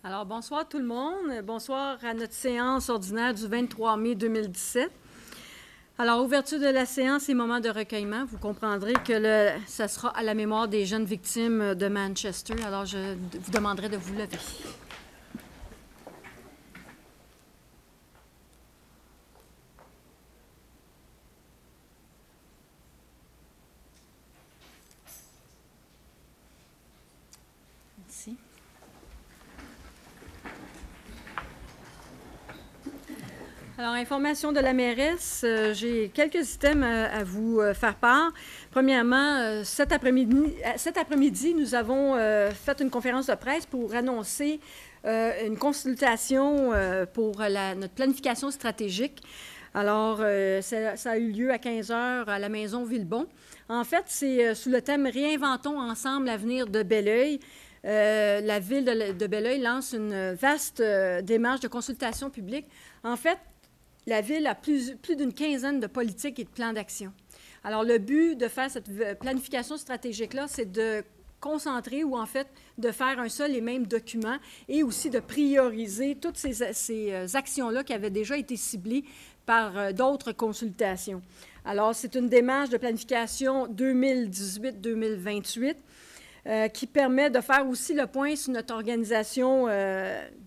Alors, bonsoir tout le monde. Bonsoir à notre séance ordinaire du 23 mai 2017. Alors, ouverture de la séance et moment de recueillement. Vous comprendrez que ça sera à la mémoire des jeunes victimes de Manchester. Alors, je vous demanderai de vous lever. Merci. Alors, information de la mairesse, j'ai quelques items à vous faire part. Premièrement, cet après-midi, nous avons fait une conférence de presse pour annoncer une consultation pour notre planification stratégique. Alors, ça a eu lieu à 15 heures à la Maison Villebon. En fait, c'est sous le thème « Réinventons ensemble l'avenir de Belleuil ». La ville de Belleuil lance une vaste démarche de consultation publique. En fait, la ville a plus d'une quinzaine de politiques et de plans d'action. Alors, le but de faire cette planification stratégique-là, c'est de concentrer ou en fait de faire un seul et même document et aussi de prioriser toutes ces actions-là qui avaient déjà été ciblées par d'autres consultations. Alors, c'est une démarche de planification 2018-2028 qui permet de faire aussi le point sur notre organisation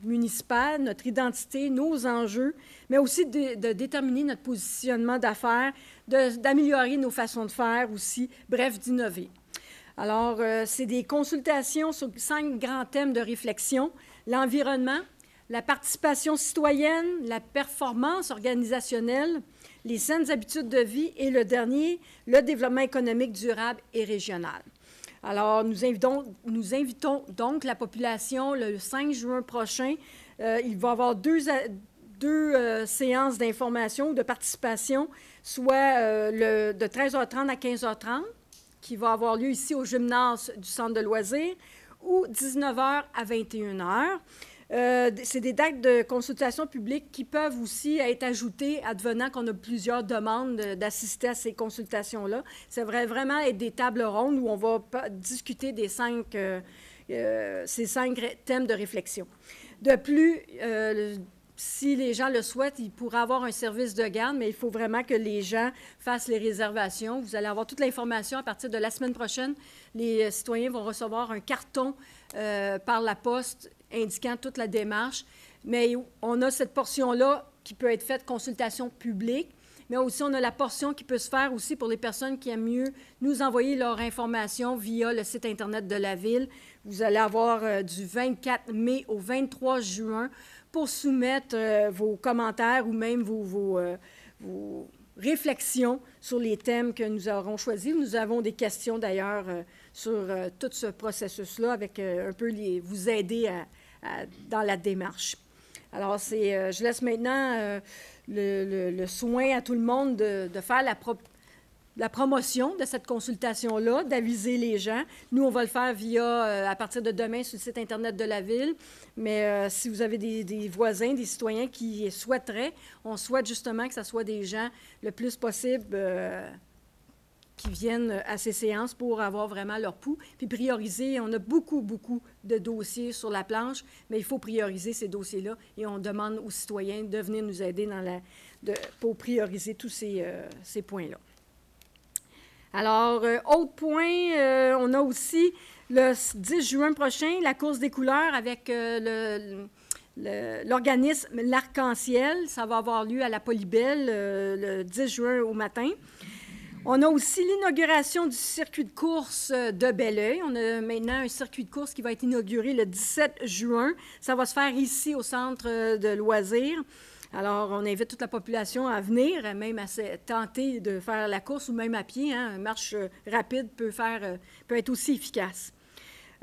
municipale, notre identité, nos enjeux, mais aussi de déterminer notre positionnement d'affaires, d'améliorer nos façons de faire aussi, bref, d'innover. Alors, c'est des consultations sur 5 grands thèmes de réflexion: l'environnement, la participation citoyenne, la performance organisationnelle, les saines habitudes de vie et le dernier, le développement économique durable et régional. Alors, nous invitons donc la population le 5 juin prochain. Il va y avoir deux séances d'information ou de participation, soit de 13h30 à 15h30, qui va avoir lieu ici au gymnase du centre de loisirs, ou 19h à 21h. C'est des dates de consultation publique qui peuvent aussi être ajoutées advenant qu'on a plusieurs demandes d'assister à ces consultations-là. Ça devrait vraiment être des tables rondes où on va discuter des ces 5 thèmes de réflexion. De plus, si les gens le souhaitent, ils pourraient avoir un service de garde, mais il faut vraiment que les gens fassent les réservations. Vous allez avoir toute l'information à partir de la semaine prochaine. Les citoyens vont recevoir un carton par la poste indiquant toute la démarche. Mais on a cette portion-là qui peut être faite consultation publique, mais aussi on a la portion qui peut se faire aussi pour les personnes qui aiment mieux nous envoyer leur information via le site Internet de la Ville. Vous allez avoir du 24 mai au 23 juin pour soumettre vos commentaires ou même vos réflexions sur les thèmes que nous aurons choisis. Nous avons des questions d'ailleurs sur tout ce processus-là avec un peu vous aider dans la démarche. Alors, je laisse maintenant le soin à tout le monde de faire la promotion de cette consultation-là, d'aviser les gens. Nous, on va le faire à partir de demain sur le site Internet de la Ville. Mais si vous avez des voisins, des citoyens qui souhaiteraient, on souhaite justement que ce soit des gens le plus possible qui viennent à ces séances pour avoir vraiment leur pouls, puis prioriser. On a beaucoup de dossiers sur la planche, mais il faut prioriser ces dossiers-là et on demande aux citoyens de venir nous aider pour prioriser tous ces points-là. Alors, autre point, on a aussi le 10 juin prochain la course des couleurs avec l'organisme L'Arc-en-Ciel. Ça va avoir lieu à la Polybelle le 10 juin au matin. On a aussi l'inauguration du circuit de course de Belleuil. On a maintenant un circuit de course qui va être inauguré le 17 juin. Ça va se faire ici au centre de loisirs. Alors, on invite toute la population à venir, même à tenter de faire la course ou même à pied. Une marche rapide peut être aussi efficace.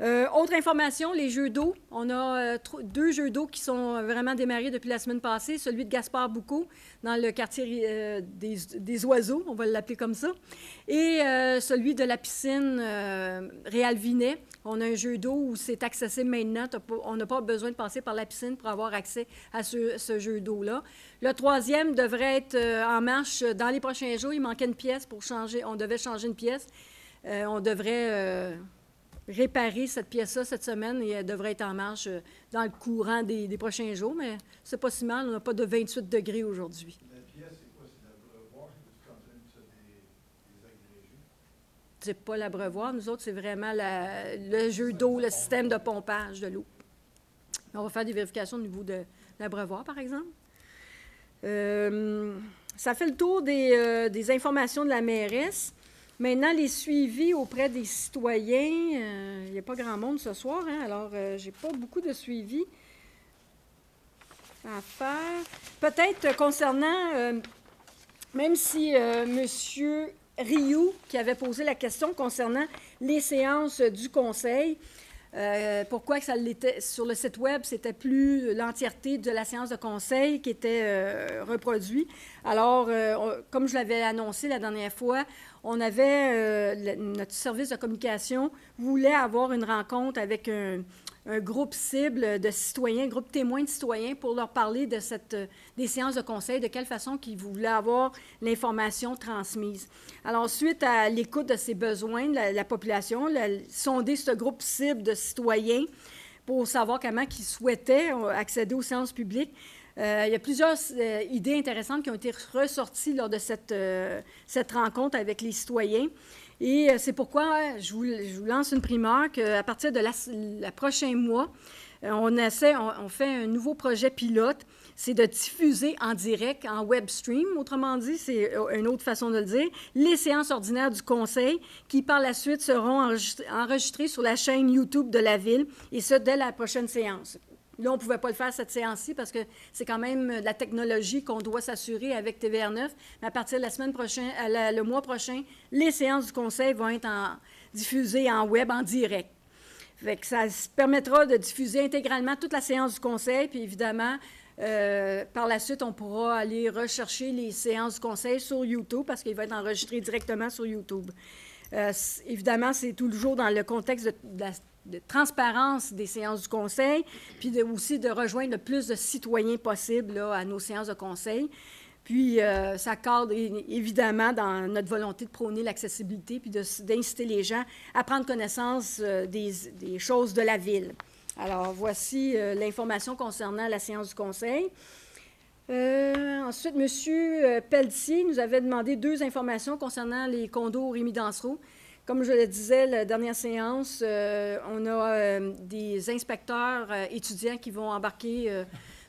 Autre information, les jeux d'eau. On a 2 jeux d'eau qui sont vraiment démarrés depuis la semaine passée. Celui de Gaspard Boucault, dans le quartier des oiseaux, on va l'appeler comme ça. Et celui de la piscine Réal Vinet. On a un jeu d'eau où c'est accessible maintenant. On n'a pas besoin de passer par la piscine pour avoir accès à ce jeu d'eau-là. Le 3e devrait être en marche dans les prochains jours. Il manquait une pièce pour changer. On devait changer une pièce. On devrait réparer cette pièce-là cette semaine et elle devrait être en marche dans le courant des prochains jours, mais c'est pas si mal, on n'a pas de 28 degrés aujourd'hui. La pièce, c'est quoi? C'est l'abreuvoir? C'est quand même ça des agrégés? C'est pas l'abreuvoir, nous autres, c'est vraiment le jeu d'eau, le système de pompage de l'eau. On va faire des vérifications au niveau de l'abreuvoir, par exemple. Ça fait le tour des informations de la mairesse. Maintenant, les suivis auprès des citoyens, il n'y a pas grand monde ce soir, hein, alors j'ai pas beaucoup de suivi à faire. Peut-être concernant, même si M. Rioux, qui avait posé la question concernant les séances du Conseil, pourquoi que ça l'était sur le site Web, c'était plus l'entièreté de la séance de conseil qui était reproduite. Alors, comme je l'avais annoncé la dernière fois, on avait, notre service de communication voulait avoir une rencontre avec un groupe cible de citoyens, un groupe témoin de citoyens pour leur parler de des séances de conseil, de quelle façon qu'ils voulaient avoir l'information transmise. Alors, suite à l'écoute de ces besoins de la population, sonder ce groupe cible de citoyens pour savoir comment ils souhaitaient accéder aux séances publiques. Il y a plusieurs idées intéressantes qui ont été ressorties lors de cette rencontre avec les citoyens. Et c'est pourquoi je vous lance une primeur qu'à partir de la prochain mois, on fait un nouveau projet pilote, c'est de diffuser en direct, en web stream, autrement dit, c'est une autre façon de le dire, les séances ordinaires du Conseil qui, par la suite, seront enregistrées sur la chaîne YouTube de la Ville, et ce, dès la prochaine séance. Là, on ne pouvait pas le faire cette séance-ci parce que c'est quand même de la technologie qu'on doit s'assurer avec TVR9. Mais à partir de la semaine prochaine, le mois prochain, les séances du Conseil vont être diffusées en web, en direct. Fait que ça permettra de diffuser intégralement toute la séance du Conseil, puis évidemment, par la suite, on pourra aller rechercher les séances du Conseil sur YouTube parce qu'il va être enregistré directement sur YouTube. Évidemment, c'est toujours dans le contexte de transparence des séances du Conseil, puis aussi de rejoindre le plus de citoyens possible là, à nos séances de Conseil. Puis, ça cadre évidemment dans notre volonté de prôner l'accessibilité puis d'inciter les gens à prendre connaissance des choses de la Ville. Alors, voici l'information concernant la séance du Conseil. Ensuite, M. Pelletier nous avait demandé 2 informations concernant les condos Rémy Dansereau. Comme je le disais, la dernière séance, on a des inspecteurs étudiants qui vont embarquer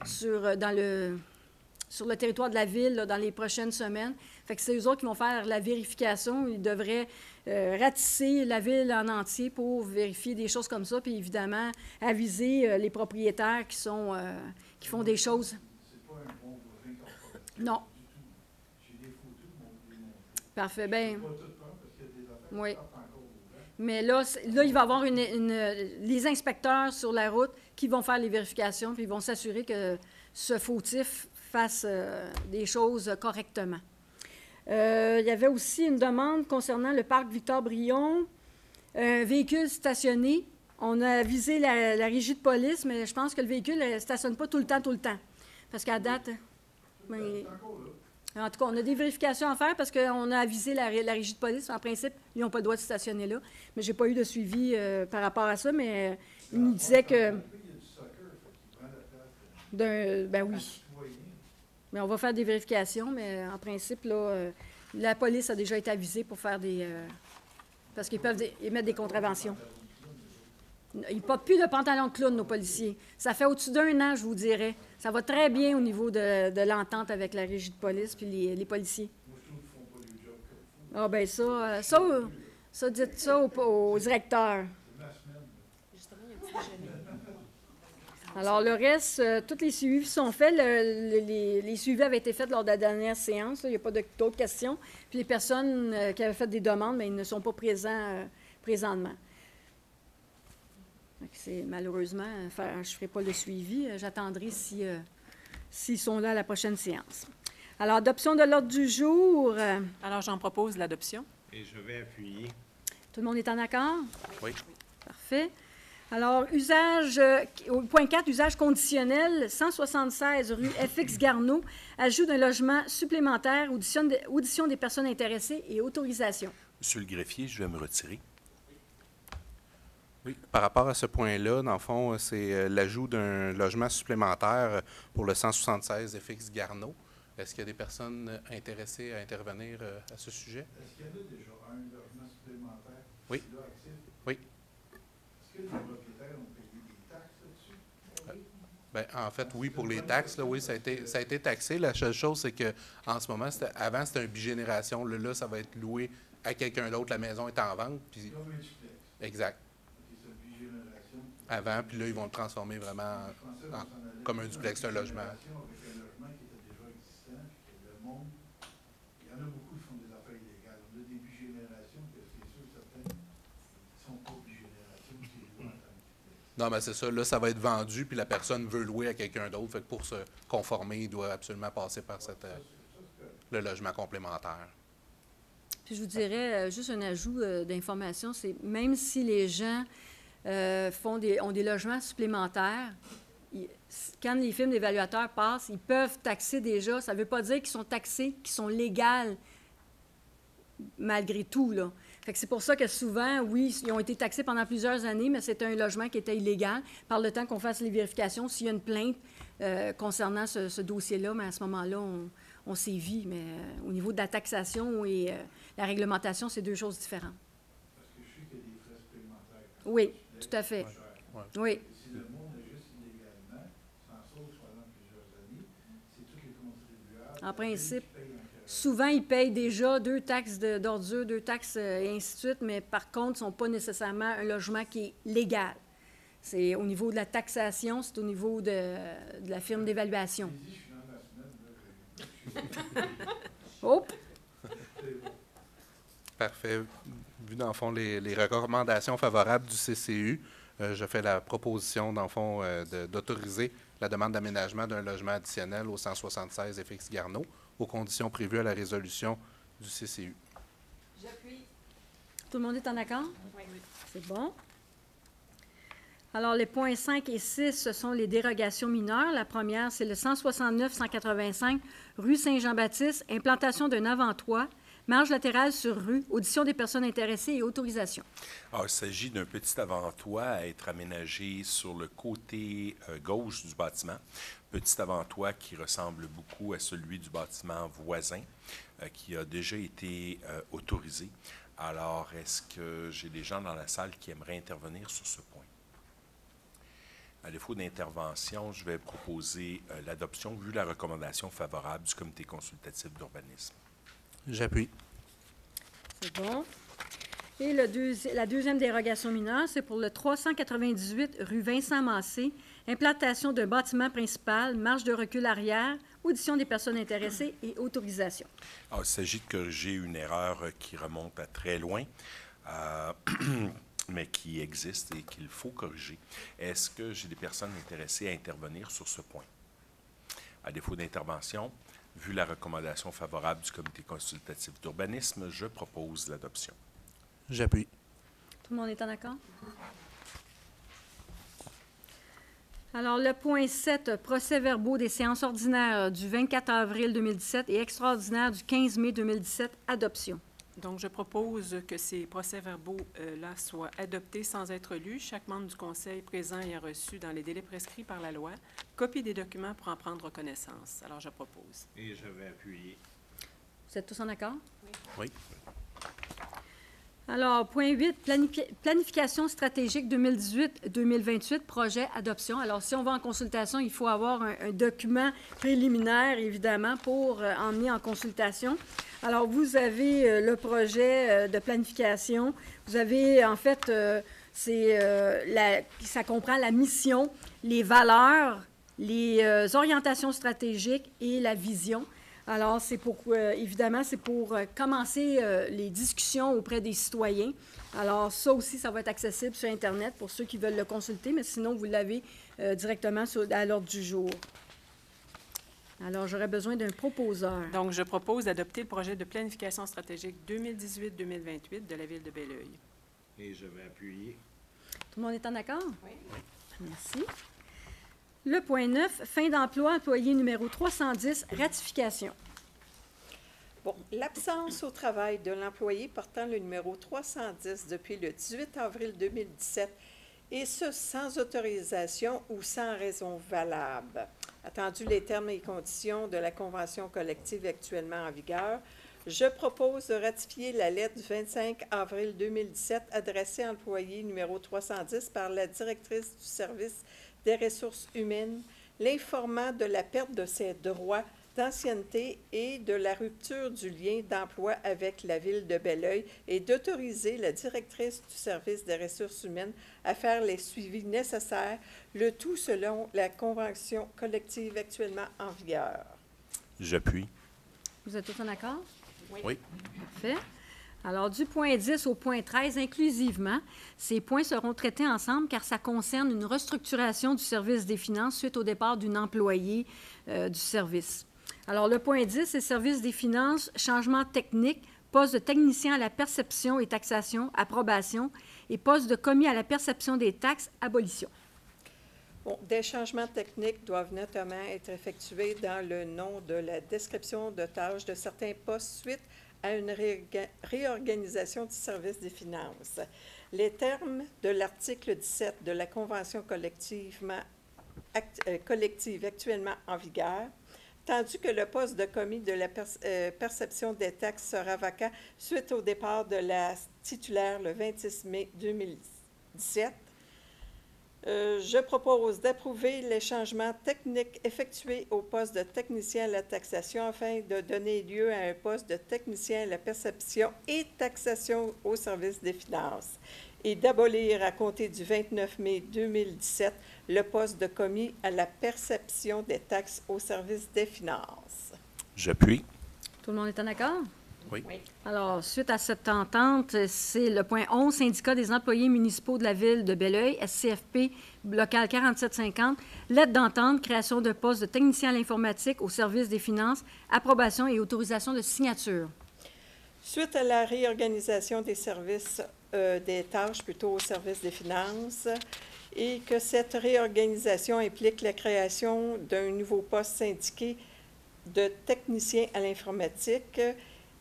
sur le territoire de la Ville là, dans les prochaines semaines. Fait que c'est eux autres qui vont faire la vérification. Ils devraient ratisser la Ville en entier pour vérifier des choses comme ça, puis évidemment aviser les propriétaires qui font des choses. C'est pas un bon voisin corporatif. Non. J'ai des photos de mon Parfait. Bien. pas tout prendre parce qu'il y a des affaires Oui. qui sortent encore ouvertes. Mais là, il va y avoir les inspecteurs sur la route qui vont faire les vérifications, puis ils vont s'assurer que ce fautif fasse des choses correctement. Il y avait aussi une demande concernant le parc Victor-Brion, un véhicule stationné. On a avisé la régie de police, mais je pense que le véhicule ne stationne pas tout le temps. Parce qu'à date... C'est encore là. En tout cas, on a des vérifications à faire parce qu'on a avisé la régie de police. En principe, ils n'ont pas le droit de stationner là. Mais je n'ai pas eu de suivi par rapport à ça, mais ils nous disaient que... Il y a du soccer, fait qu'il prend la place Ben oui. citoyen. Mais on va faire des vérifications, mais en principe, là, la police a déjà été avisée pour faire parce qu'ils peuvent émettre des contraventions. Ils ne portent plus de pantalon de clown, nos policiers. Ça fait au-dessus d'1 an, je vous dirais. Ça va très bien au niveau de l'entente avec la régie de police puis les policiers. Moi, je trouve qu'ils ne font pas les jobs comme il faut. Ah, bien ça, dites ça au directeur. C'est ma semaine. Justement, il y a un petit déjeuner. Alors, le reste, tous les suivis sont faits. Les suivis avaient été faits lors de la dernière séance. Là. Il n'y a pas d'autres questions. Puis les personnes qui avaient fait des demandes, bien, ils ne sont pas présents présentement. C'est malheureusement, je ne ferai pas le suivi. J'attendrai s'ils sont là à la prochaine séance. Alors, adoption de l'ordre du jour. Alors, j'en propose l'adoption. Et je vais appuyer. Tout le monde est en accord? Oui. Parfait. Alors, au point 4, usage conditionnel, 176 rue FX Garneau, ajout d'un logement supplémentaire, audition des personnes intéressées et autorisation. Monsieur le greffier, je vais me retirer. Oui, par rapport à ce point-là, dans le fond, c'est l'ajout d'un logement supplémentaire pour le 176 FX Garneau. Est-ce qu'il y a des personnes intéressées à intervenir à ce sujet? Est-ce qu'il y en a déjà un logement supplémentaire? Oui. Là, actif? Oui. Est-ce que les propriétaires ont payé des taxes là-dessus? Bien, en fait, oui, pour les taxes, là, oui, ça a été taxé. La seule chose, c'est que en ce moment, avant, c'était un bigénération. Là, ça va être loué à quelqu'un d'autre. La maison est en vente. Puis, Comme un duplex. exact. OK, c'est une bigénération. Avant, puis là, ils vont le transformer vraiment Je pensais qu'on s'en allait comme un vers duplex, une un logement. bigénération avec un logement qui était déjà existant, puis que le monde, il y en a beaucoup qui font des affaires illégales. On a des bigénérations que c'est sûr, certains ne sont pas bigénérations, c'est loué en tant que duplex. Non, mais c'est ça. Là, ça va être vendu, puis la personne veut louer à quelqu'un d'autre. Fait que pour se conformer, il doit absolument passer par le logement complémentaire. Puis je vous dirais, juste un ajout d'information, c'est même si les gens ont des logements supplémentaires, quand les firmes d'évaluateurs passent, ils peuvent taxer déjà. Ça ne veut pas dire qu'ils sont taxés, qu'ils sont légaux malgré tout, là. Fait que c'est pour ça que souvent, oui, ils ont été taxés pendant plusieurs années, mais c'est un logement qui était illégal. Par le temps qu'on fasse les vérifications, s'il y a une plainte concernant ce dossier-là, mais à ce moment-là, on sévit. Mais au niveau de la taxation et la réglementation, c'est deux choses différentes. Parce que je sais qu'il y a des frais supplémentaires. Oui, tout à fait. Ouais. Oui. Et si le monde est juste illégalement, sans sauce pendant plusieurs années, c'est tous les contribuables En principe, qui payent en carrière. souvent, ils payent déjà 2 taxes d'ordure, 2 taxes et ainsi de suite, mais par contre, ce ne sont pas nécessairement un logement qui est légal. C'est au niveau de la taxation, c'est au niveau de la firme d'évaluation. Je suis dans la semaine, là, Hop! Parfait. Vu, dans le fond, les recommandations favorables du CCU, je fais la proposition, dans le fond, d'autoriser la demande d'aménagement d'un logement additionnel au 176 FX Garneau, aux conditions prévues à la résolution du CCU. J'appuie. Tout le monde est en accord? Oui. C'est bon. Alors, les points 5 et 6, ce sont les dérogations mineures. La première, c'est le 169-185 rue Saint-Jean-Baptiste, implantation d'un avant-toit, marge latérale sur rue, audition des personnes intéressées et autorisation. Alors, il s'agit d'un petit avant-toit à être aménagé sur le côté gauche du bâtiment. Petit avant-toit qui ressemble beaucoup à celui du bâtiment voisin, qui a déjà été autorisé. Alors, est-ce que j'ai des gens dans la salle qui aimeraient intervenir sur ce point? À défaut d'intervention, je vais proposer l'adoption, vu la recommandation favorable du Comité consultatif d'urbanisme. J'appuie. C'est bon. Et la deuxième dérogation mineure, c'est pour le 398 rue Vincent-Massé, implantation d'un bâtiment principal, marge de recul arrière, audition des personnes intéressées et autorisation. Alors, il s'agit de corriger une erreur qui remonte à très loin, mais qui existe et qu'il faut corriger. Est-ce que j'ai des personnes intéressées à intervenir sur ce point? À défaut d'intervention, vu la recommandation favorable du Comité consultatif d'urbanisme, je propose l'adoption. J'appuie. Tout le monde est en accord? Alors, le point 7, procès-verbaux des séances ordinaires du 24 avril 2017 et extraordinaires du 15 mai 2017, adoption. Donc, je propose que ces procès-verbaux-là soient adoptés sans être lus. Chaque membre du Conseil présent ayant reçu, dans les délais prescrits par la loi, copie des documents pour en prendre connaissance. Alors, je propose. Et je vais appuyer. Vous êtes tous en accord? Oui. Alors, point 8, planification stratégique 2018-2028, projet adoption. Alors, si on va en consultation, il faut avoir un document préliminaire, évidemment, pour emmener en consultation. Alors, vous avez le projet de planification. Vous avez, en fait, ça comprend la mission, les valeurs, les orientations stratégiques et la vision. Alors, c'est pour, évidemment, c'est pour commencer les discussions auprès des citoyens. Alors, ça aussi, ça va être accessible sur Internet pour ceux qui veulent le consulter, mais sinon, vous l'avez directement à l'ordre du jour. Alors, j'aurais besoin d'un proposeur. Donc, je propose d'adopter le projet de planification stratégique 2018-2028 de la Ville de Belleuil. Et je vais appuyer. Tout le monde est en accord? Oui. Merci. Le point 9, fin d'emploi, employé numéro 310, ratification. Bon, l'absence au travail de l'employé portant le numéro 310 depuis le 18 avril 2017 et ce, sans autorisation ou sans raison valable. Attendu les termes et conditions de la convention collective actuellement en vigueur, je propose de ratifier la lettre du 25 avril 2017 adressée à l'employé numéro 310 par la directrice du service des ressources humaines, l'informant de la perte de ses droits d'ancienneté et de la rupture du lien d'emploi avec la Ville de Belleuil et d'autoriser la directrice du service des ressources humaines à faire les suivis nécessaires, le tout selon la convention collective actuellement en vigueur. J'appuie. Vous êtes tous en accord? Oui. Parfait. Alors, du point 10 au point 13, inclusivement, ces points seront traités ensemble car ça concerne une restructuration du service des finances suite au départ d'une employée du service. Alors, le point 10, c'est service des finances, changement technique, poste de technicien à la perception et taxation, approbation, et poste de commis à la perception des taxes, abolition. Bon, des changements techniques doivent notamment être effectués dans le nom de la description de tâches de certains postes suite à une réorganisation du service des finances. Les termes de l'article 17 de la convention collective actuellement en vigueur, tandis que le poste de commis de la perception des taxes sera vacant suite au départ de la titulaire le 26 mai 2017, je propose d'approuver les changements techniques effectués au poste de technicien à la taxation afin de donner lieu à un poste de technicien à la perception et taxation au service des finances et d'abolir à compter du 29 mai 2017 le poste de commis à la perception des taxes au service des finances. J'appuie. Tout le monde est en accord? Oui. Alors, suite à cette entente, c'est le point 11, syndicat des employés municipaux de la Ville de Belleuil, SCFP, local 4750, lettre d'entente, création de poste de technicien à l'informatique au service des finances, approbation et autorisation de signature. Suite à la réorganisation des services, des tâches plutôt au service des finances, et que cette réorganisation implique la création d'un nouveau poste syndiqué de technicien à l'informatique,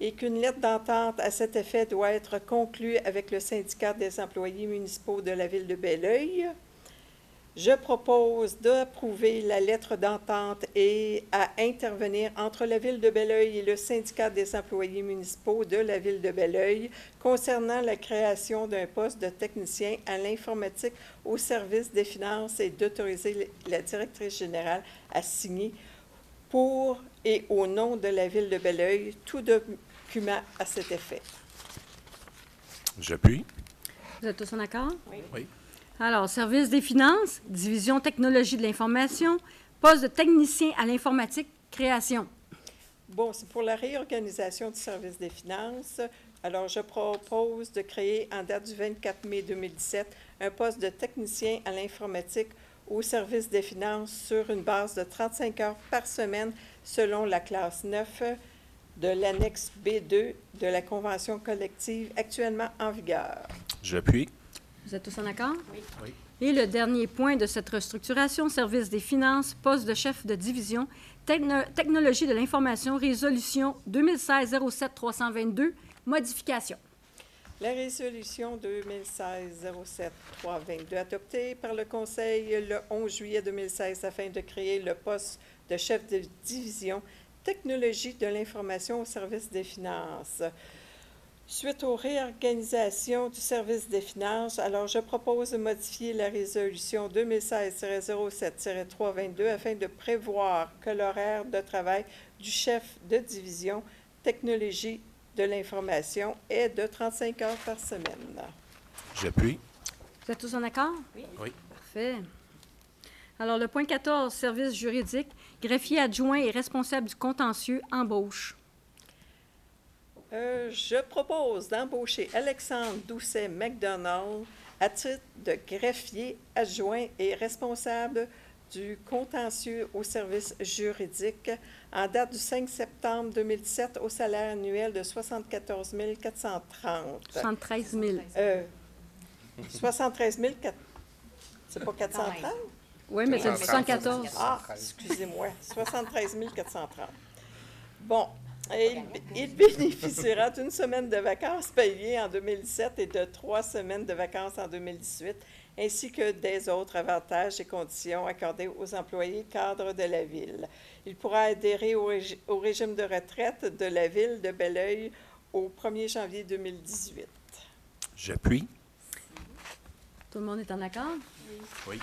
et qu'une lettre d'entente à cet effet doit être conclue avec le syndicat des employés municipaux de la Ville de Belleuil. Je propose d'approuver la lettre d'entente et à intervenir entre la Ville de Belleuil et le syndicat des employés municipaux de la Ville de Belleuil concernant la création d'un poste de technicien à l'informatique au service des finances et d'autoriser la directrice générale à signer pour et au nom de la Ville de Belleuil tout document à cet effet. J'appuie. Vous êtes tous en accord? Oui. Alors, service des finances, division technologie de l'information, poste de technicien à l'informatique, création. Bon, c'est pour la réorganisation du service des finances. Alors, je propose de créer, en date du 24 mai 2017, un poste de technicien à l'informatique au service des finances sur une base de 35 heures par semaine selon la classe 9 de l'annexe B2 de la convention collective actuellement en vigueur. J'appuie. Vous êtes tous en accord? Oui. Et le dernier point de cette restructuration, service des finances, poste de chef de division, technologie de l'information, résolution 2016-07-322, modification. La résolution 2016-07-322 adoptée par le Conseil le 11 juillet 2016 afin de créer le poste de chef de division technologie de l'information au service des finances. Suite aux réorganisations du service des finances, alors je propose de modifier la résolution 2016-07-322 afin de prévoir que l'horaire de travail du chef de division technologie de l'information est de 35 heures par semaine. J'appuie. Vous êtes tous en accord? Oui. Parfait. Alors, le point 14, service juridique, greffier adjoint et responsable du contentieux, embauche. Je propose d'embaucher Alexandre Doucet-McDonald à titre de greffier adjoint et responsable du contentieux au service juridique en date du 5 septembre 2017 au salaire annuel de 74 430. 73 000. 73 000, c'est pas 430? Oui, mais c'est du 114. Ah, excusez-moi, 73 430. Bon, il bénéficiera d'une semaine de vacances payées en 2017 et de 3 semaines de vacances en 2018, ainsi que des autres avantages et conditions accordés aux employés cadres de la Ville. Il pourra adhérer au régime de retraite de la Ville de Belleuil au 1er janvier 2018. J'appuie. Tout le monde est en accord? Oui.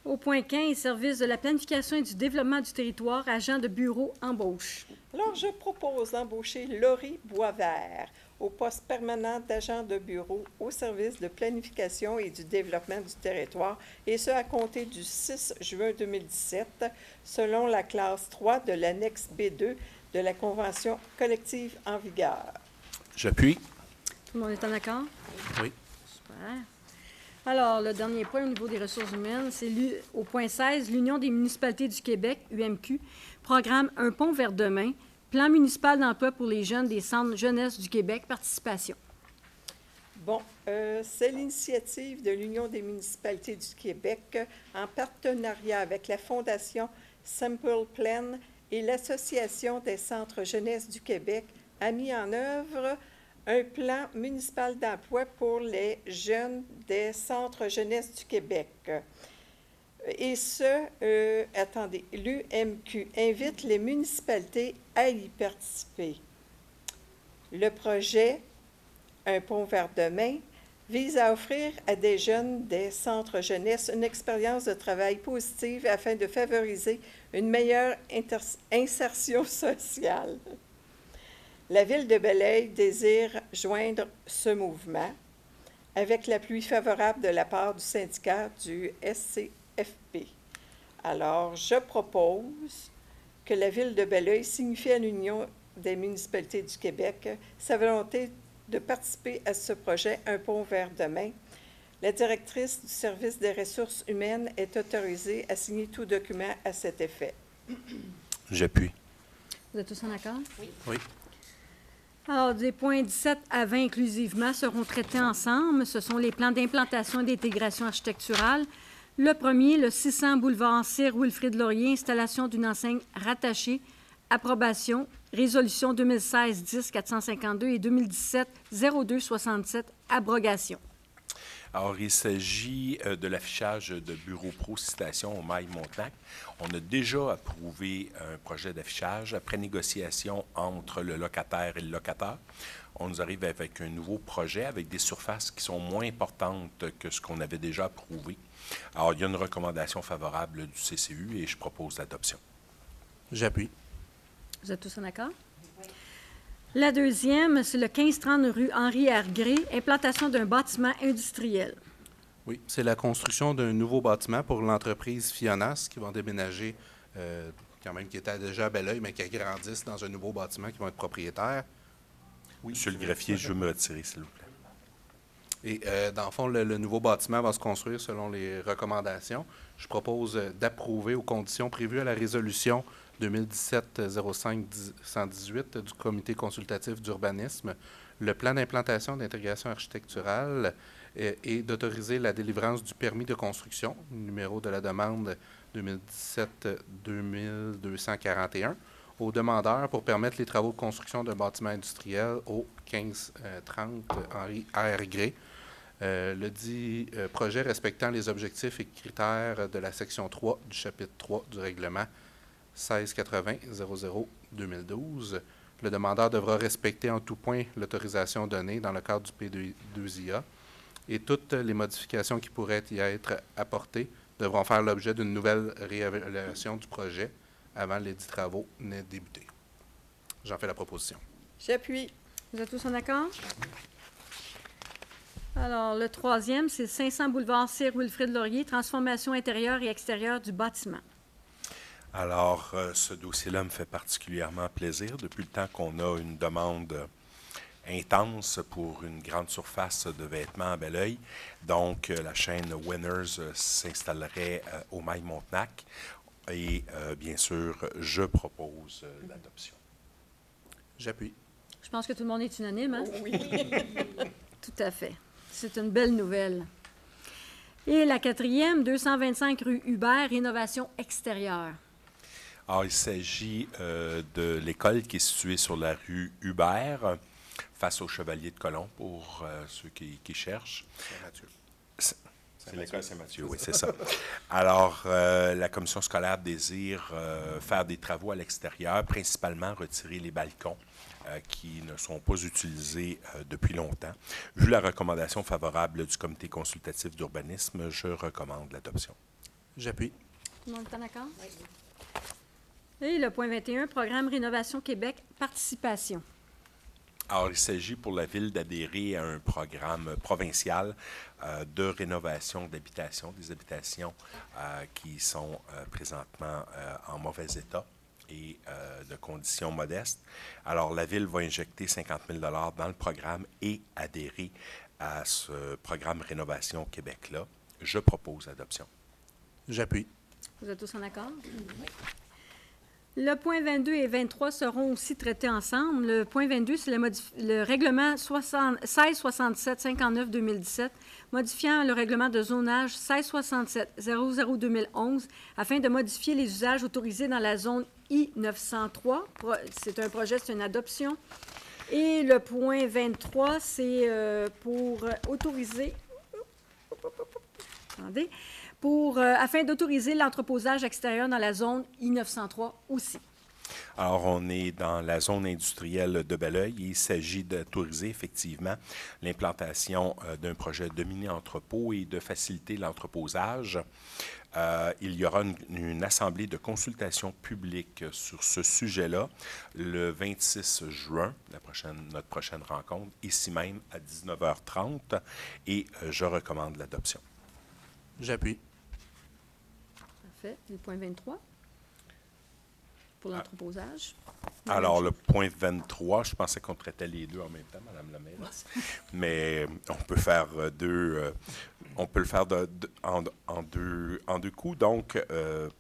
Au point 15, service de la planification et du développement du territoire, agent de bureau, embauche. Alors, je propose d'embaucher Laurie Boisvert au poste permanent d'agent de bureau au service de planification et du développement du territoire, et ce à compter du 6 juin 2017, selon la classe 3 de l'annexe B2 de la Convention collective en vigueur. J'appuie. Tout le monde est en accord? Oui. Super. Alors, le dernier point au niveau des ressources humaines, c'est au point 16, l'Union des municipalités du Québec, UMQ, programme Un pont vers demain, plan municipal d'emploi pour les jeunes des centres jeunesse du Québec, participation. Bon, c'est l'initiative de l'Union des municipalités du Québec en partenariat avec la Fondation Simple Plan et l'Association des centres jeunesse du Québec a mis en œuvre un plan municipal d'emploi pour les jeunes des centres jeunesse du Québec. Et ce, attendez, l'UMQ invite les municipalités à y participer. Le projet Un pont vers demain vise à offrir à des jeunes des centres jeunesse une expérience de travail positive afin de favoriser une meilleure insertion sociale. La Ville de Belleuil désire joindre ce mouvement avec l'appui favorable de la part du syndicat du SCFP. Alors, je propose que la Ville de Belleuil signifie à l'Union des municipalités du Québec sa volonté de participer à ce projet Un pont vers demain. La directrice du service des ressources humaines est autorisée à signer tout document à cet effet. J'appuie. Vous êtes tous en accord? Oui. Alors, des points 17 à 20 inclusivement seront traités ensemble. Ce sont les plans d'implantation et d'intégration architecturale. Le premier, le 600 boulevard Sir Wilfrid Laurier, installation d'une enseigne rattachée, approbation, résolution 2016-10-452 et 2017-02-67, abrogation. Alors, il s'agit de l'affichage de bureau pro-citation au Maille-Montagne. On a déjà approuvé un projet d'affichage après négociation entre le locataire et le locataire. On nous arrive avec un nouveau projet avec des surfaces qui sont moins importantes que ce qu'on avait déjà approuvé. Alors, il y a une recommandation favorable du CCU et je propose l'adoption. J'appuie. Vous êtes tous en accord? La deuxième, c'est le 1530 rue Henri R. Gré, implantation d'un bâtiment industriel. Oui, c'est la construction d'un nouveau bâtiment pour l'entreprise Fionas qui va déménager, quand même, qui était déjà à Belleuil, mais qui agrandissent dans un nouveau bâtiment qui vont être propriétaires. Oui, Monsieur le greffier, je veux me retirer, s'il vous plaît. Et dans le fond, le nouveau bâtiment va se construire selon les recommandations. Je propose d'approuver aux conditions prévues à la résolution 2017-05-118 du Comité consultatif d'urbanisme, le plan d'implantation d'intégration architecturale et d'autoriser la délivrance du permis de construction, numéro de la demande 2017-2241, aux demandeurs pour permettre les travaux de construction d'un bâtiment industriel au 1530 Henri R. Gré. Le dit projet respectant les objectifs et critères de la section 3 du chapitre 3 du règlement 1680-00-2012. Le demandeur devra respecter en tout point l'autorisation donnée dans le cadre du P2IA et toutes les modifications qui pourraient y être apportées devront faire l'objet d'une nouvelle réévaluation du projet avant les dits travaux n'aient débuté. J'en fais la proposition. J'appuie. Vous êtes tous en accord? Alors, le troisième, c'est 500 boulevard Sir Wilfrid Laurier, transformation intérieure et extérieure du bâtiment. Alors, ce dossier-là me fait particulièrement plaisir depuis le temps qu'on a une demande intense pour une grande surface de vêtements à Belleuil. Donc, la chaîne Winners s'installerait au Maille-Montagne. Et bien sûr, je propose l'adoption. J'appuie. Je pense que tout le monde est unanime, hein? Oui. Tout à fait. C'est une belle nouvelle. Et la quatrième, 225 rue Hubert, rénovation extérieure. Alors, il s'agit de l'école qui est située sur la rue Hubert, face au Chevalier de Colomb, pour ceux qui cherchent. Saint-Mathieu. C'est l'école Saint-Mathieu, oui, c'est ça. Alors, la commission scolaire désire faire des travaux à l'extérieur, principalement retirer les balcons qui ne sont pas utilisés depuis longtemps. Vu la recommandation favorable du comité consultatif d'urbanisme, je recommande l'adoption. J'appuie. Tout le monde est en accord? Oui. Et le point 21, Programme Rénovation Québec, participation. Alors, il s'agit pour la Ville d'adhérer à un programme provincial de rénovation d'habitations, des habitations qui sont présentement en mauvais état et de conditions modestes. Alors, la Ville va injecter 50 000 $ dans le programme et adhérer à ce programme Rénovation Québec-là. Je propose l'adoption. J'appuie. Vous êtes tous en accord? Oui. Le point 22 et 23 seront aussi traités ensemble. Le point 22, c'est le règlement 1667-59-2017, modifiant le règlement de zonage 1667-00-2011 afin de modifier les usages autorisés dans la zone I-903. C'est un projet, c'est une adoption. Et le point 23, c'est pour autoriser... Attendez. Afin d'autoriser l'entreposage extérieur dans la zone I-903 aussi. Alors, on est dans la zone industrielle de Belleuil. Il s'agit d'autoriser effectivement l'implantation d'un projet de mini-entrepôt et de faciliter l'entreposage. Il y aura une assemblée de consultation publique sur ce sujet-là le 26 juin, notre prochaine rencontre, ici même à 19h30, et je recommande l'adoption. J'appuie. Parfait. Le point 23 pour l'entreposage. Alors, le point 23, je pensais qu'on traitait les deux en même temps, Mme la mairesse, mais on peut faire on peut le faire en deux coups. Donc,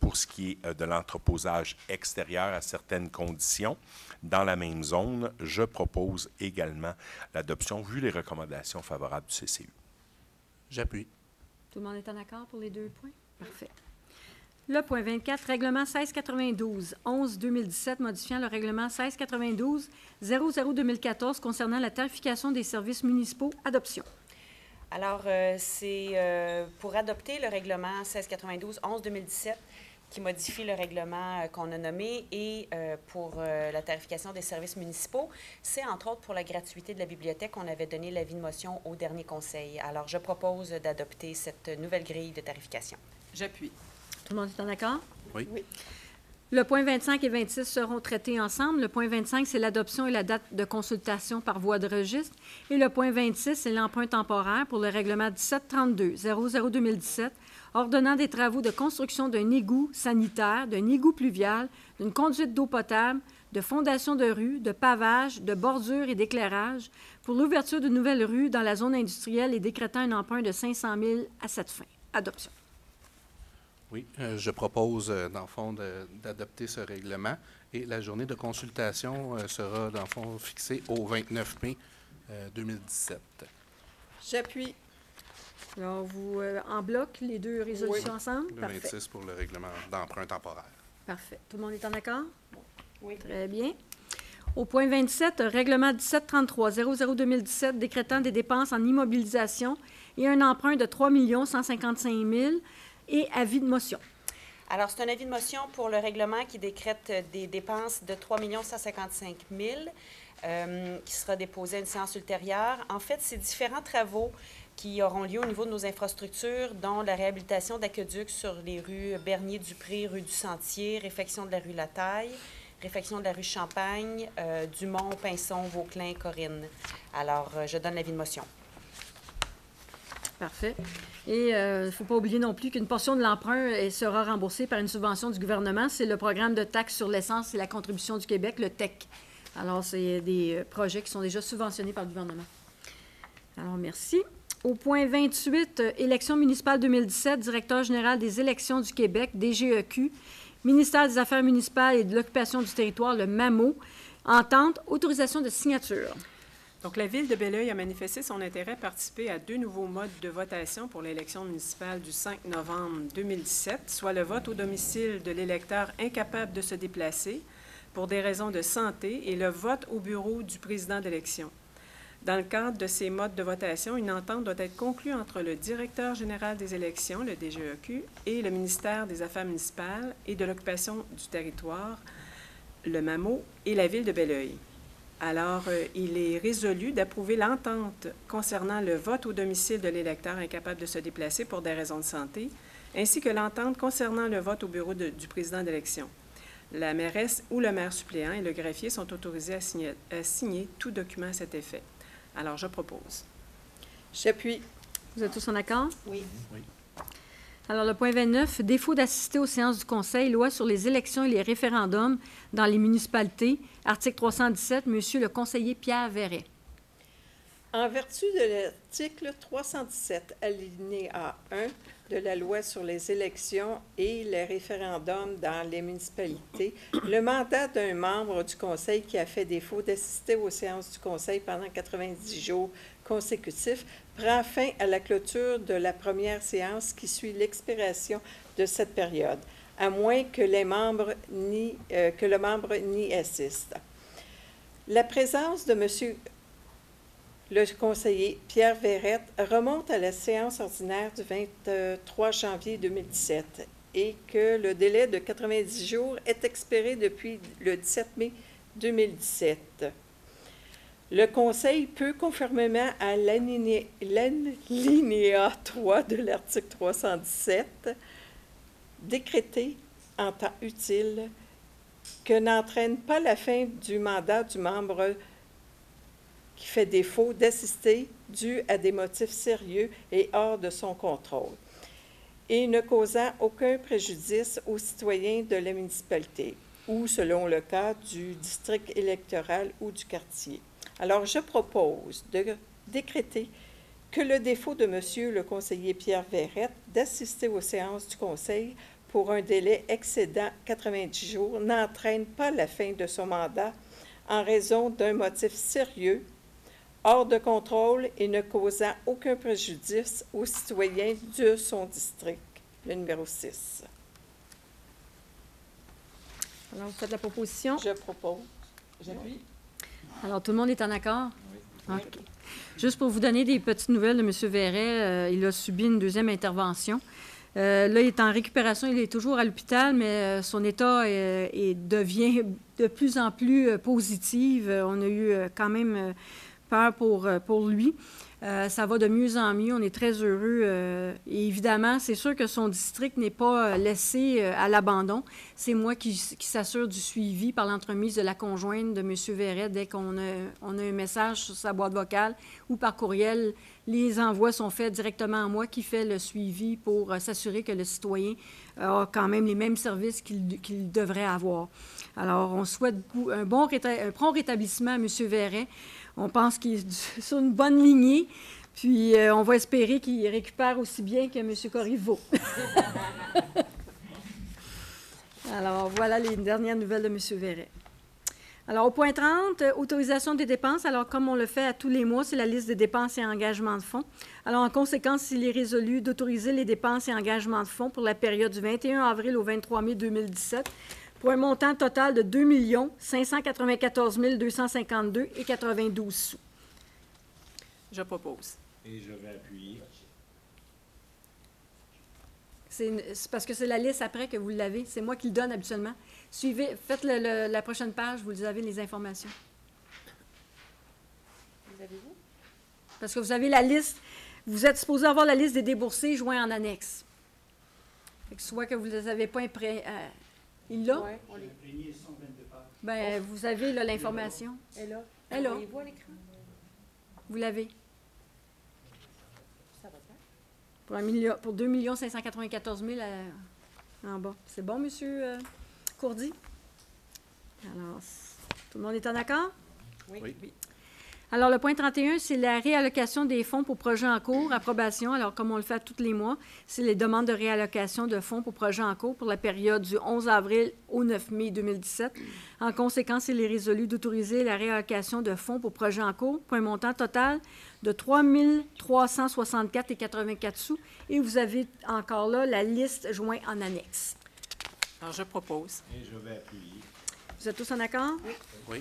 pour ce qui est de l'entreposage extérieur à certaines conditions, dans la même zone, je propose également l'adoption, vu les recommandations favorables du CCU. J'appuie. Tout le monde est en accord pour les deux points? Parfait. Le point 24, règlement 1692-11-2017, modifiant le règlement 1692-00-2014 concernant la tarification des services municipaux. Adoption. Alors, c'est pour adopter le règlement 1692-11-2017 qui modifie le règlement qu'on a nommé et pour la tarification des services municipaux. C'est entre autres pour la gratuité de la bibliothèque. On avait donné l'avis de motion au dernier conseil. Alors, je propose d'adopter cette nouvelle grille de tarification. J'appuie. Tout le monde est en accord? Oui. Oui. Le point 25 et 26 seront traités ensemble. Le point 25, c'est l'adoption et la date de consultation par voie de registre. Et le point 26, c'est l'emprunt temporaire pour le règlement 1732-00-2017, ordonnant des travaux de construction d'un égout sanitaire, d'un égout pluvial, d'une conduite d'eau potable, de fondation de rue, de pavage, de bordure et d'éclairage pour l'ouverture de nouvelles rues dans la zone industrielle et décrétant un emprunt de 500 000 à cette fin. Adoption. Oui, je propose, dans le fond, d'adopter ce règlement et la journée de consultation sera, dans le fond, fixée au 29 mai 2017. J'appuie. Alors, vous en bloc les deux résolutions ensemble? Le Parfait. 26 pour le règlement d'emprunt temporaire. Parfait. Tout le monde est en accord? Oui. Très bien. Au point 27, règlement 1733-00-2017 décrétant des dépenses en immobilisation et un emprunt de 3 155 000 et avis de motion. Alors, c'est un avis de motion pour le règlement qui décrète des dépenses de 3 155 000 qui sera déposé à une séance ultérieure. En fait, c'est différents travaux qui auront lieu au niveau de nos infrastructures, dont la réhabilitation d'aqueducs sur les rues Bernier-Dupré, rue du Sentier, réfection de la rue Lataille, réfection de la rue Champagne, Dumont, Pinson, Vauclin, Corinne. Alors, je donne l'avis de motion. Parfait. Et il ne faut pas oublier non plus qu'une portion de l'emprunt sera remboursée par une subvention du gouvernement. C'est le programme de taxe sur l'essence et la contribution du Québec, le TEC. Alors, c'est des projets qui sont déjà subventionnés par le gouvernement. Alors, merci. Au point 28, élection municipale 2017, directeur général des élections du Québec, DGEQ, ministère des Affaires municipales et de l'occupation du territoire, le MAMO, entente, autorisation de signature. Donc, la Ville de Belleuil a manifesté son intérêt à participer à 2 nouveaux modes de votation pour l'élection municipale du 5 novembre 2017, soit le vote au domicile de l'électeur incapable de se déplacer pour des raisons de santé et le vote au bureau du président d'élection. Dans le cadre de ces modes de votation, une entente doit être conclue entre le directeur général des élections, le DGEQ, et le ministère des Affaires municipales et de l'occupation du territoire, le MAMO, et la ville de Belleuil. Alors, il est résolu d'approuver l'entente concernant le vote au domicile de l'électeur incapable de se déplacer pour des raisons de santé, ainsi que l'entente concernant le vote au bureau du président d'élection. La mairesse ou le maire suppléant et le greffier sont autorisés à signer tout document à cet effet. Alors, je propose. J'appuie. Vous êtes tous en accord? Oui. Alors, le point 29, défaut d'assister aux séances du Conseil, loi sur les élections et les référendums dans les municipalités, article 317, Monsieur le conseiller Pierre Verret. En vertu de l'article 317, alinéa 1 de la loi sur les élections et les référendums dans les municipalités, le mandat d'un membre du Conseil qui a fait défaut d'assister aux séances du Conseil pendant 90 jours consécutifs prend fin à la clôture de la première séance qui suit l'expiration de cette période, à moins que le membre n'y assiste. La présence de M. le conseiller Pierre Verret remonte à la séance ordinaire du 23 janvier 2017 et que le délai de 90 jours est expiré depuis le 17 mai 2017. Le Conseil peut, conformément à l'alinéa 3 de l'article 317, décréter en temps utile que n'entraîne pas la fin du mandat du membre qui fait défaut d'assister dû à des motifs sérieux et hors de son contrôle, et ne causant aucun préjudice aux citoyens de la municipalité ou, selon le cas, du district électoral ou du quartier. Alors, je propose de décréter que le défaut de M. le conseiller Pierre Verret d'assister aux séances du Conseil pour un délai excédant 90 jours n'entraîne pas la fin de son mandat en raison d'un motif sérieux, hors de contrôle et ne causant aucun préjudice aux citoyens de son district, le numéro 6. Alors, vous faites la proposition. Je propose. J'appuie. Alors, tout le monde est en accord? Oui. OK. Juste pour vous donner des petites nouvelles de M. Verret, il a subi une deuxième intervention. Là, il est en récupération, il est toujours à l'hôpital, mais son état devient de plus en plus positif. On a eu quand même peur pour lui. Ça va de mieux en mieux, on est très heureux. Et évidemment, c'est sûr que son district n'est pas laissé à l'abandon. C'est moi qui s'assure du suivi par l'entremise de la conjointe de M. Verret dès qu'on a un message sur sa boîte vocale ou par courriel. Les envois sont faits directement à moi qui fais le suivi pour s'assurer que le citoyen a quand même les mêmes services qu'il devrait avoir. Alors, on souhaite un prompt rétablissement à M. Verret. On pense qu'il est sur une bonne lignée, puis on va espérer qu'il récupère aussi bien que M. Corriveau. Alors, voilà les dernières nouvelles de M. Verret. Alors, au point 30, autorisation des dépenses. Alors, comme on le fait à tous les mois, c'est la liste des dépenses et engagements de fonds. Alors, en conséquence, il est résolu d'autoriser les dépenses et engagements de fonds pour la période du 21 avril au 23 mai 2017 pour un montant total de 2 594 252 et 92 sous. Je propose. Et je vais appuyer. C'est parce que c'est la liste après que vous l'avez. C'est moi qui le donne habituellement. Suivez, faites la prochaine page, vous avez les informations. Vous avez-vous? Parce que vous avez la liste, vous êtes supposé avoir la liste des déboursés joints en annexe. Fait que soit que vous ne les avez pas imprégné. Il l'a? Oui, J'ai imprégné 122 pages. Bien, vous avez là, l'information. Elle est là. Elle est là. Voyez-vous à l'écran? Vous l'avez. Ça va faire. Pour 2 594 000 en bas. C'est bon, M. Courdy? Alors, tout le monde est en accord? Oui. Alors, le point 31, c'est la réallocation des fonds pour projets en cours, approbation. Alors, comme on le fait tous les mois, c'est les demandes de réallocation de fonds pour projets en cours pour la période du 11 avril au 9 mai 2017. En conséquence, il est résolu d'autoriser la réallocation de fonds pour projets en cours pour un montant total de 3 364,84 sous. Et vous avez encore là la liste jointe en annexe. Alors, je propose. Et je vais appuyer. Vous êtes tous en accord? Oui.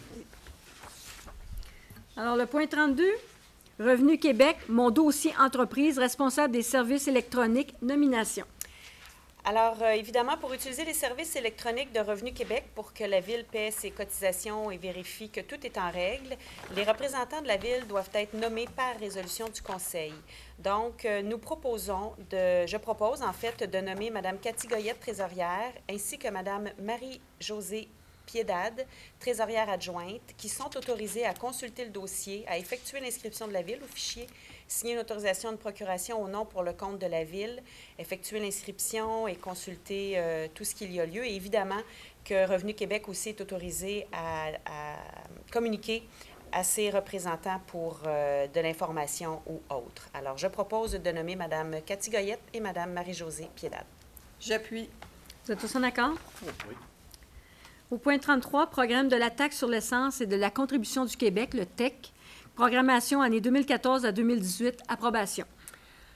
Alors, le point 32, Revenu Québec, mon dossier entreprise, responsable des services électroniques, nomination. Alors, évidemment, pour utiliser les services électroniques de Revenu Québec pour que la Ville paie ses cotisations et vérifie que tout est en règle, les représentants de la Ville doivent être nommés par résolution du Conseil. Donc, je propose en fait de nommer Mme Cathy Goyette, trésorière, ainsi que Mme Marie-Josée Piedade, trésorière adjointe, qui sont autorisées à consulter le dossier, à effectuer l'inscription de la Ville au fichier, signer une autorisation de procuration au nom pour le compte de la Ville, effectuer l'inscription et consulter tout ce qu'il y a lieu. Et évidemment que Revenu Québec aussi est autorisé à communiquer à ses représentants pour de l'information ou autre. Alors, je propose de nommer Mme Cathy Goyette et Mme Marie-Josée Piedade. J'appuie. Vous êtes tous en accord? Oui. Au point 33, programme de la taxe sur l'essence et de la contribution du Québec, le TEC. Programmation année 2014 à 2018, approbation.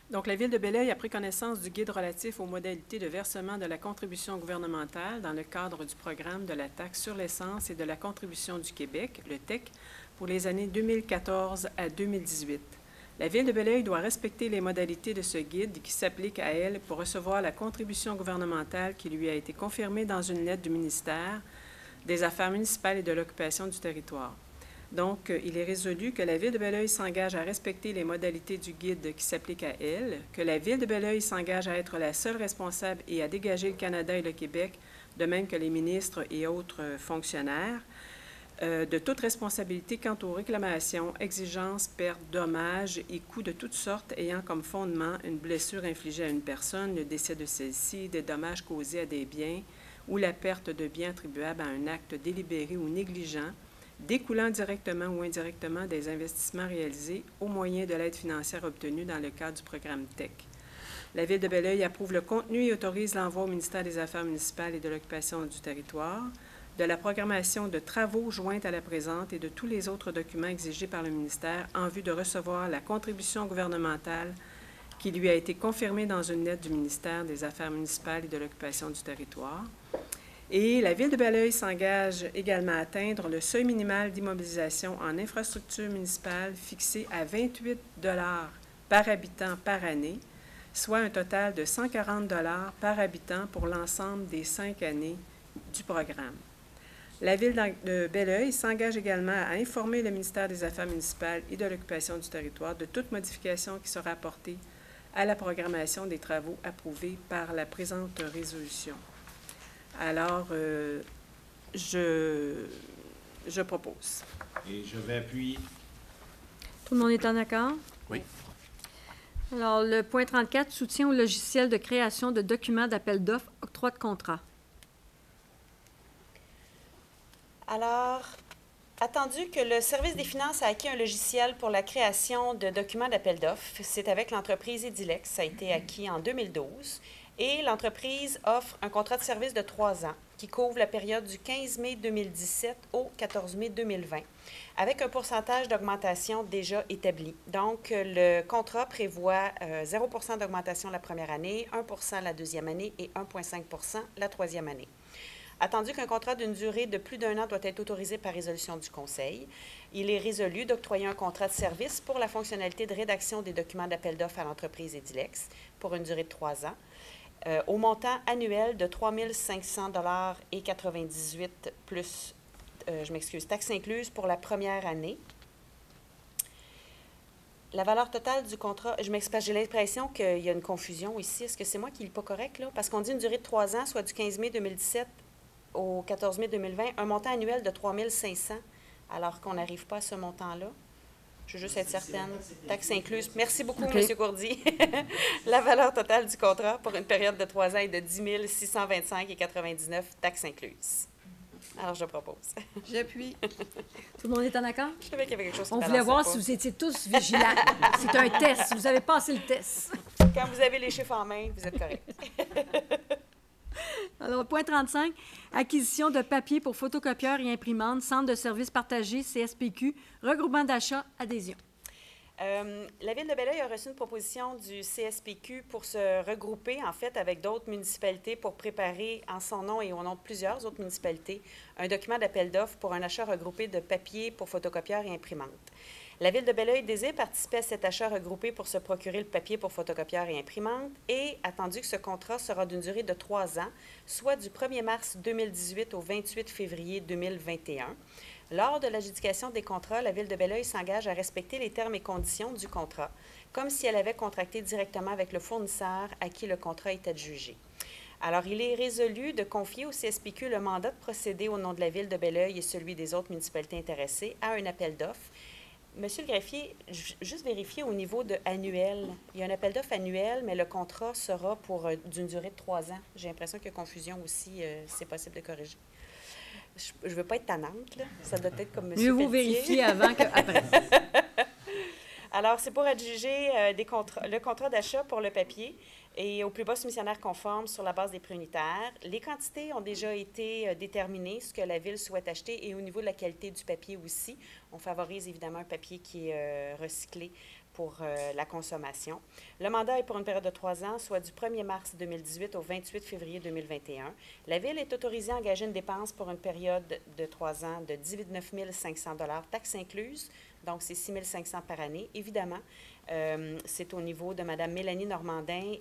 Donc, la Ville de Belleuil a pris connaissance du guide relatif aux modalités de versement de la contribution gouvernementale dans le cadre du programme de la taxe sur l'essence et de la contribution du Québec, le TEC, pour les années 2014 à 2018. La Ville de Belleuil doit respecter les modalités de ce guide qui s'appliquent à elle pour recevoir la contribution gouvernementale qui lui a été confirmée dans une lettre du ministère des Affaires municipales et de l'occupation du territoire. Donc, il est résolu que la Ville de Belleuil s'engage à respecter les modalités du guide qui s'appliquent à elle, que la Ville de Belleuil s'engage à être la seule responsable et à dégager le Canada et le Québec, de même que les ministres et autres fonctionnaires, de toute responsabilité quant aux réclamations, exigences, pertes, dommages et coûts de toutes sortes ayant comme fondement une blessure infligée à une personne, le décès de celle-ci, des dommages causés à des biens ou la perte de biens attribuables à un acte délibéré ou négligent, découlant directement ou indirectement des investissements réalisés au moyen de l'aide financière obtenue dans le cadre du programme TEC. La Ville de Belleuil approuve le contenu et autorise l'envoi au ministère des Affaires municipales et de l'occupation du territoire de la programmation de travaux jointe à la présente et de tous les autres documents exigés par le ministère en vue de recevoir la contribution gouvernementale qui lui a été confirmée dans une lettre du ministère des Affaires municipales et de l'occupation du territoire. Et la Ville de Belleuil s'engage également à atteindre le seuil minimal d'immobilisation en infrastructure municipale fixé à 28 $ par habitant par année, soit un total de 140 $ par habitant pour l'ensemble des 5 années du programme. La Ville de Belleuil s'engage également à informer le ministère des Affaires municipales et de l'occupation du territoire de toute modification qui sera apportée à la programmation des travaux approuvés par la présente résolution. Alors, je propose. Et je vais appuyer. Tout le monde est en accord? Oui. Alors, le point 34, soutien au logiciel de création de documents d'appel d'offres, octroi de contrat. Alors, attendu que le Service des finances a acquis un logiciel pour la création de documents d'appel d'offres, c'est avec l'entreprise Edilex, ça a été acquis en 2012, et l'entreprise offre un contrat de service de 3 ans qui couvre la période du 15 mai 2017 au 14 mai 2020, avec un pourcentage d'augmentation déjà établi. Donc, le contrat prévoit 0 % d'augmentation la première année, 1 % la deuxième année et 1,5 % la troisième année. Attendu qu'un contrat d'une durée de plus d'1 an doit être autorisé par résolution du Conseil, il est résolu d'octroyer un contrat de service pour la fonctionnalité de rédaction des documents d'appel d'offres à l'entreprise Edilex pour une durée de 3 ans, au montant annuel de 3 500,98 $ plus, taxes incluses pour la première année. La valeur totale du contrat, j'ai l'impression qu'il y a une confusion ici. Est-ce que c'est moi qui ne lis pas correct, là? Parce qu'on dit une durée de 3 ans, soit du 15 mai 2017 au 14 mai 2020, un montant annuel de 3 500, alors qu'on n'arrive pas à ce montant-là. Je veux juste être certaine. Taxes incluses. Merci beaucoup, OK. M. Courdy. La valeur totale du contrat pour une période de 3 ans est de 10 625,99 $, taxes incluses. Alors, je propose. J'appuie. Tout le monde est en accord? Je savais qu'il y avait quelque chose qui On ne voulait voir balançait si vous étiez tous vigilants. C'est un test. Vous avez passé le test. pas. Quand vous avez les chiffres en main, vous êtes correct. Alors, point 35, acquisition de papier pour photocopieurs et imprimantes, centre de services partagés, CSPQ, regroupement d'achat, adhésion. La Ville de Belleuil a reçu une proposition du CSPQ pour se regrouper, en fait, avec d'autres municipalités pour préparer, en son nom et au nom de plusieurs autres municipalités, un document d'appel d'offres pour un achat regroupé de papier pour photocopieurs et imprimantes. La Ville de Belleuil désire participer à cet achat regroupé pour se procurer le papier pour photocopieur et imprimante et attendu que ce contrat sera d'une durée de 3 ans, soit du 1er mars 2018 au 28 février 2021. Lors de l'adjudication des contrats, la Ville de Belleuil s'engage à respecter les termes et conditions du contrat, comme si elle avait contracté directement avec le fournisseur à qui le contrat est adjugé. Alors, il est résolu de confier au CSPQ le mandat de procéder au nom de la Ville de Belleuil et celui des autres municipalités intéressées à un appel d'offres. Monsieur le greffier, juste vérifier au niveau de annuel. Il y a un appel d'offres annuel, mais le contrat sera pour d'une durée de 3 ans. J'ai l'impression qu'il y a confusion aussi, c'est possible de corriger. Je ne veux pas être tannante, là. Ça doit être comme monsieur Mieux vaut Pelletier. vérifier avant qu'après. Alors, c'est pour adjuger le contrat d'achat pour le papier et au plus bas soumissionnaire conforme sur la base des prix unitaires. Les quantités ont déjà été déterminées, ce que la Ville souhaite acheter, et au niveau de la qualité du papier aussi. On favorise évidemment un papier qui est recyclé pour la consommation. Le mandat est pour une période de 3 ans, soit du 1er mars 2018 au 28 février 2021. La Ville est autorisée à engager une dépense pour une période de 3 ans de 19 500 $, taxes incluses. Donc, c'est 6 500 par année. Évidemment, c'est au niveau de Mme Mélanie Normandin,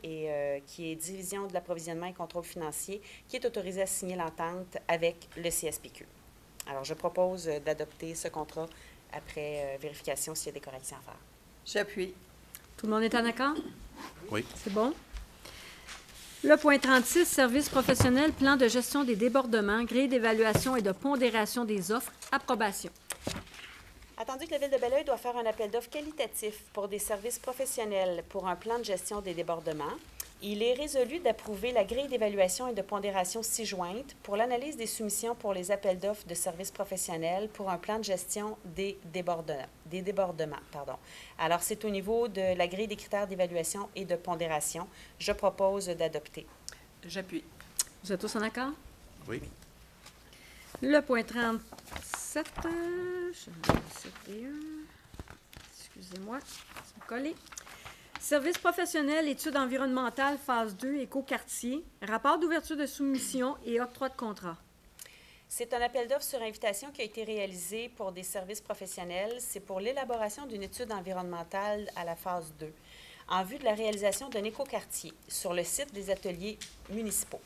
qui est division de l'approvisionnement et contrôle financier, qui est autorisée à signer l'entente avec le CSPQ. Alors, je propose d'adopter ce contrat après vérification s'il y a des corrections à faire. J'appuie. Tout le monde est en accord? Oui. C'est bon. Le point 36, services professionnels, plan de gestion des débordements, grille d'évaluation et de pondération des offres, approbation. Attendu que la Ville de Belleuil doit faire un appel d'offres qualitatif pour des services professionnels pour un plan de gestion des débordements, il est résolu d'approuver la grille d'évaluation et de pondération ci-jointe pour l'analyse des soumissions pour les appels d'offres de services professionnels pour un plan de gestion des débordements. Alors, c'est au niveau de la grille des critères d'évaluation et de pondération. Je propose d'adopter. J'appuie. Vous êtes tous en accord? Oui. Le point 37, excusez-moi, c'est collé. Services professionnels, études environnementales, phase 2, écoquartier, rapport d'ouverture de soumission et octroi de contrat. C'est un appel d'offres sur invitation qui a été réalisé pour des services professionnels. C'est pour l'élaboration d'une étude environnementale à la phase 2, en vue de la réalisation d'un écoquartier sur le site des ateliers municipaux.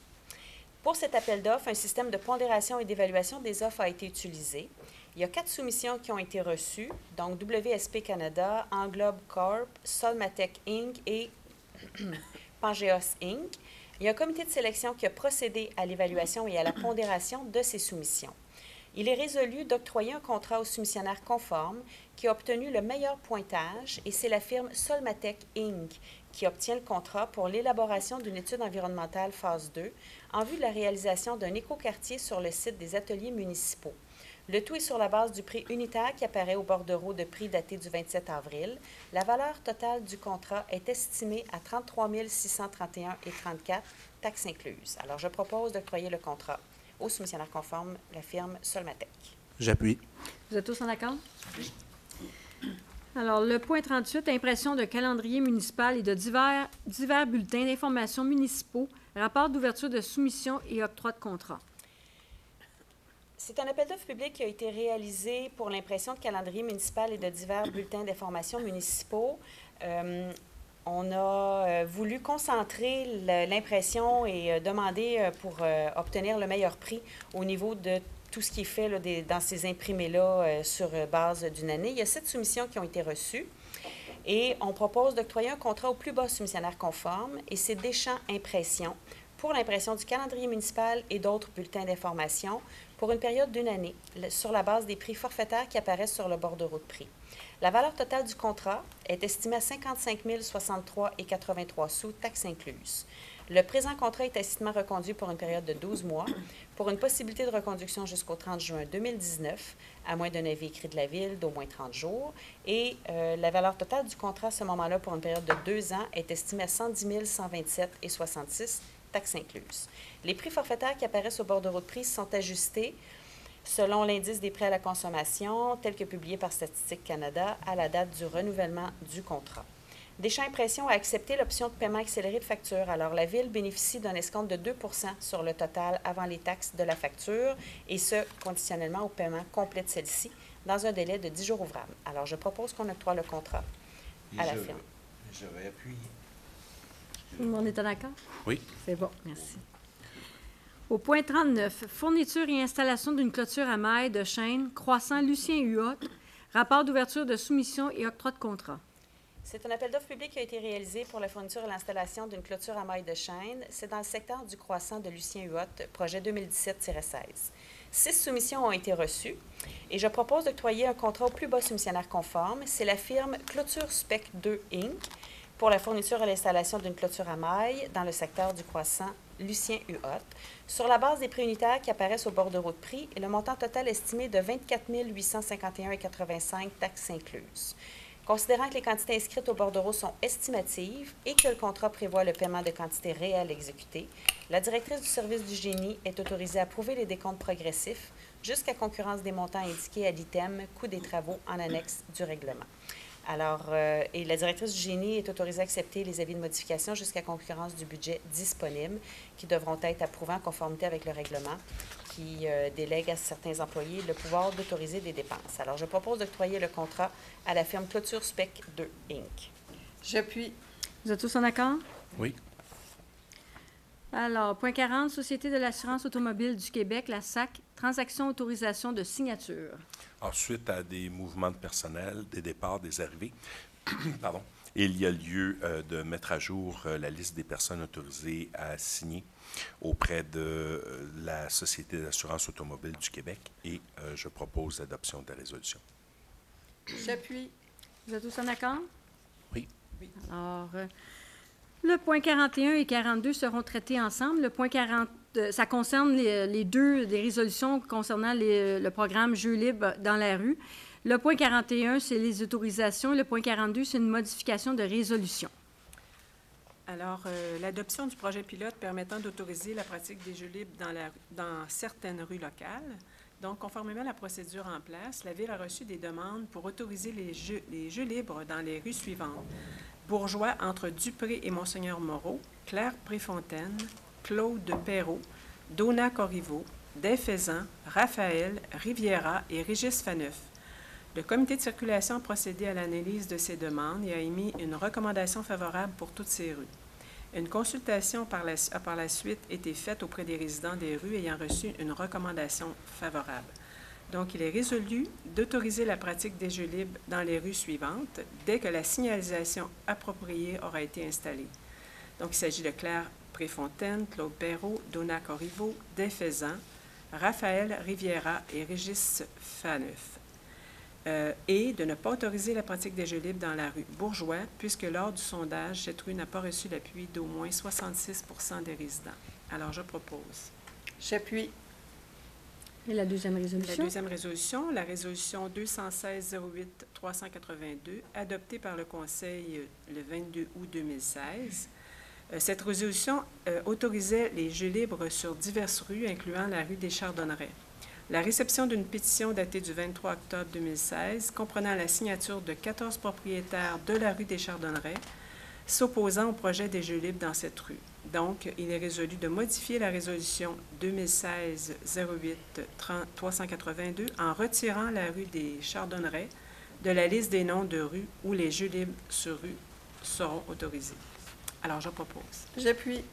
Pour cet appel d'offres, un système de pondération et d'évaluation des offres a été utilisé. Il y a 4 soumissions qui ont été reçues, donc WSP Canada, Englobe Corp, Solmatec Inc. et Pangeos Inc. Il y a un comité de sélection qui a procédé à l'évaluation et à la pondération de ces soumissions. Il est résolu d'octroyer un contrat au soumissionnaire conforme qui a obtenu le meilleur pointage, et c'est la firme Solmatec Inc. qui obtient le contrat pour l'élaboration d'une étude environnementale phase 2 en vue de la réalisation d'un écoquartier sur le site des ateliers municipaux. Le tout est sur la base du prix unitaire qui apparaît au bordereau de prix daté du 27 avril. La valeur totale du contrat est estimée à 33 631,34 $, taxes incluses. Alors, je propose d'octroyer le contrat au soumissionnaire conforme, la firme Solmatec. J'appuie. Vous êtes tous en accord? Alors, le point 38, impression de calendrier municipal et de divers bulletins d'information municipaux, rapport d'ouverture de soumission et octroi de contrat. C'est un appel d'offres public qui a été réalisé pour l'impression de calendrier municipal et de divers bulletins d'information municipaux. On a voulu concentrer l'impression et demander pour obtenir le meilleur prix au niveau de tout ce qui est fait là, dans ces imprimés-là sur base d'une année. Il y a 7 soumissions qui ont été reçues et on propose d'octroyer un contrat au plus bas soumissionnaire conforme, et c'est Deschamps Impression pour l'impression du calendrier municipal et d'autres bulletins d'information pour une période d'1 année sur la base des prix forfaitaires qui apparaissent sur le bordereau de prix. La valeur totale du contrat est estimée à 55 063,83 $, taxes incluses. Le présent contrat est tacitement reconduit pour une période de 12 mois, pour une possibilité de reconduction jusqu'au 30 juin 2019, à moins d'un avis écrit de la Ville d'au moins 30 jours. Et la valeur totale du contrat à ce moment-là, pour une période de 2 ans, est estimée à 110 127,66 $, taxes incluses. Les prix forfaitaires qui apparaissent au bordereau de prix sont ajustés selon l'indice des prix à la consommation, tel que publié par Statistique Canada à la date du renouvellement du contrat. Deschamps Impression a accepté l'option de paiement accéléré de facture. Alors, la Ville bénéficie d'un escompte de 2 % sur le total avant les taxes de la facture, et ce, conditionnellement au paiement complet de celle-ci dans un délai de 10 jours ouvrables. Alors, je propose qu'on octroie le contrat à la firme. Je vais appuyer. Tout le monde est en accord? Oui. C'est bon, merci. Au point 39, fourniture et installation d'une clôture à mailles de chaîne croissant Lucien Huot, rapport d'ouverture de soumission et octroi de contrat. C'est un appel d'offres public qui a été réalisé pour la fourniture et l'installation d'une clôture à mailles de chaîne. C'est dans le secteur du croissant de Lucien Huot, projet 2017-16. 6 soumissions ont été reçues et je propose d'octroyer un contrat au plus bas soumissionnaire conforme. C'est la firme Clôture Spec 2 Inc. pour la fourniture et l'installation d'une clôture à mailles dans le secteur du croissant Lucien Huot, sur la base des prix unitaires qui apparaissent au bordereau de prix et le montant total estimé de 24 851,85 taxes incluses. Considérant que les quantités inscrites au bordereau sont estimatives et que le contrat prévoit le paiement de quantités réelles exécutées, la directrice du service du génie est autorisée à approuver les décomptes progressifs jusqu'à concurrence des montants indiqués à l'item « Coût des travaux » en annexe du règlement. Alors, et la directrice du génie est autorisée à accepter les avis de modification jusqu'à concurrence du budget disponible, qui devront être approuvés en conformité avec le règlement, qui délègue à certains employés le pouvoir d'autoriser des dépenses. Alors, je propose d'octroyer le contrat à la firme Clôture Spec 2 Inc. J'appuie. Vous êtes tous en accord? Oui. Alors, point 40, Société de l'assurance automobile du Québec, la SAC, transaction autorisation de signature. Alors, suite à des mouvements de personnel, des départs, des arrivées, pardon, il y a lieu de mettre à jour la liste des personnes autorisées à signer auprès de la Société d'assurance automobile du Québec et je propose l'adoption de la résolution. J'appuie. Vous êtes tous en accord? Oui. Alors, le point 41 et 42 seront traités ensemble. Le point 40, ça concerne les résolutions concernant le programme Jeux libres dans la rue. Le point 41, c'est les autorisations. Le point 42, c'est une modification de résolution. Alors, l'adoption du projet pilote permettant d'autoriser la pratique des jeux libres dans certaines rues locales. Donc, conformément à la procédure en place, la Ville a reçu des demandes pour autoriser les jeux libres dans les rues suivantes. Bourgeois entre Dupré et Monseigneur-Moreau, Claire-Préfontaine, Claude Perrault, Donna Corriveau, Desfaisans, Raphaël, Riviera et Régis Faneuf. Le comité de circulation a procédé à l'analyse de ces demandes et a émis une recommandation favorable pour toutes ces rues. Une consultation a par la suite été faite auprès des résidents des rues ayant reçu une recommandation favorable. Donc, il est résolu d'autoriser la pratique des jeux libres dans les rues suivantes dès que la signalisation appropriée aura été installée. Donc, il s'agit de Claire Préfontaine, Claude Perrault, Donna Corriveau, Desfaisans, Raphaël Riviera et Régis Faneuf. Et de ne pas autoriser la pratique des jeux libres dans la rue Bourgeois, puisque lors du sondage, cette rue n'a pas reçu l'appui d'au moins 66 des résidents. Alors, je propose. J'appuie. Et la deuxième résolution? La deuxième résolution, la résolution 216-08-382, adoptée par le Conseil le 22 août 2016. Cette résolution autorisait les jeux libres sur diverses rues, incluant la rue des Chardonnerets. La réception d'une pétition datée du 23 octobre 2016, comprenant la signature de 14 propriétaires de la rue des Chardonnerets, s'opposant au projet des jeux libres dans cette rue. Donc, il est résolu de modifier la résolution 2016-08-382 en retirant la rue des Chardonnerets de la liste des noms de rues où les jeux libres sur rue seront autorisés. Alors, je propose. J'appuie.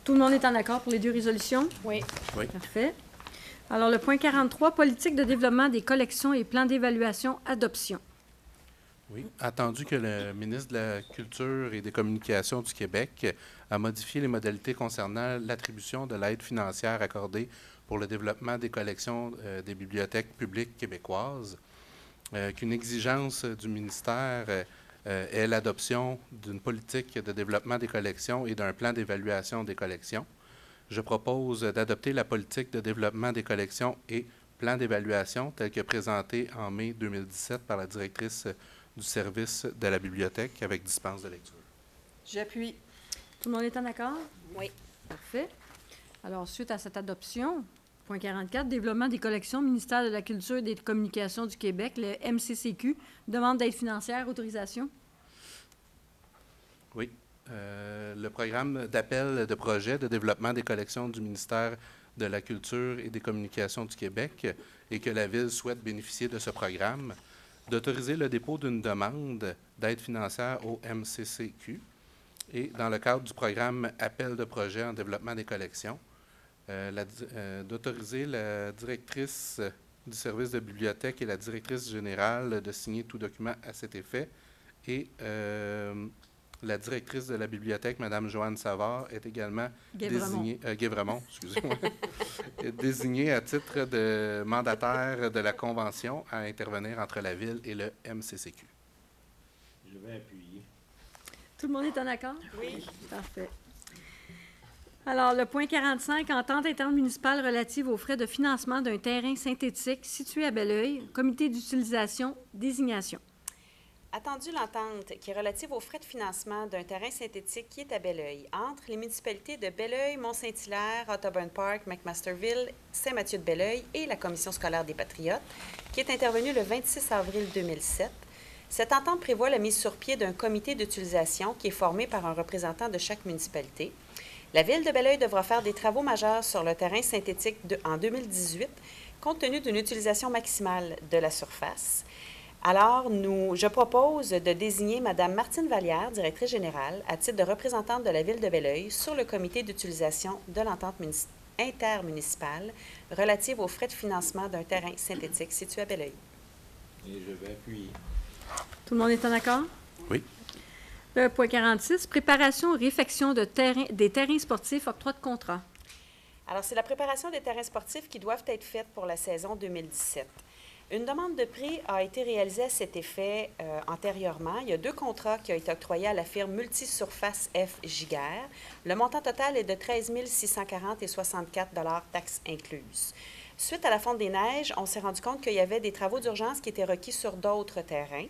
Tout le monde est en accord pour les deux résolutions? Oui. Oui. Parfait. Alors, le point 43, politique de développement des collections et plan d'évaluation, adoption. Oui, attendu que le ministre de la Culture et des Communications du Québec a modifié les modalités concernant l'attribution de l'aide financière accordée pour le développement des collections des bibliothèques publiques québécoises, qu'une exigence du ministère est l'adoption d'une politique de développement des collections et d'un plan d'évaluation des collections. Je propose d'adopter la politique de développement des collections et plan d'évaluation tel que présenté en mai 2017 par la directrice du service de la bibliothèque avec dispense de lecture. J'appuie. Tout le monde est en accord? Oui. Parfait. Alors, suite à cette adoption, point 44, développement des collections, ministère de la Culture et des Communications du Québec, le MCCQ, demande d'aide financière, autorisation. Oui. Le programme d'appel de projet de développement des collections du ministère de la Culture et des Communications du Québec et que la Ville souhaite bénéficier de ce programme, d'autoriser le dépôt d'une demande d'aide financière au MCCQ et, dans le cadre du programme Appel de projet en développement des collections, d'autoriser la directrice du service de bibliothèque et la directrice générale de signer tout document à cet effet. Et la directrice de la bibliothèque, Mme Joanne Savard, est également désignée, Guévremont, excusez-moi, désignée à titre de mandataire de la Convention à intervenir entre la Ville et le MCCQ. Je vais appuyer. Tout le monde est en accord? Oui. Parfait. Alors, le point 45, entente intermunicipale relative aux frais de financement d'un terrain synthétique situé à Belleuil, comité d'utilisation, désignation. Attendu l'entente qui est relative aux frais de financement d'un terrain synthétique qui est à Belleuil entre les municipalités de Belleuil, Mont-Saint-Hilaire, Ottoburn Park, McMasterville, Saint-Mathieu-de-Belleuil et la Commission scolaire des Patriotes, qui est intervenue le 26 avril 2007. Cette entente prévoit la mise sur pied d'un comité d'utilisation qui est formé par un représentant de chaque municipalité. La Ville de Belleuil devra faire des travaux majeurs sur le terrain synthétique en 2018, compte tenu d'une utilisation maximale de la surface. Alors, je propose de désigner Mme Martine Vallière, directrice générale, à titre de représentante de la Ville de Belleuil sur le comité d'utilisation de l'entente intermunicipale relative aux frais de financement d'un terrain synthétique situé à Belleuil. Et je vais appuyer. Tout le monde est en accord? Oui. Le point 46, préparation et réfection des terrains sportifs, octroi de contrat. Alors, c'est la préparation des terrains sportifs qui doivent être faites pour la saison 2017. Une demande de prix a été réalisée à cet effet antérieurement. Il y a 2 contrats qui ont été octroyés à la firme Multisurface F. Giguère. Le montant total est de 13 640,64 $ taxes incluses. Suite à la fonte des neiges, on s'est rendu compte qu'il y avait des travaux d'urgence qui étaient requis sur d'autres terrains.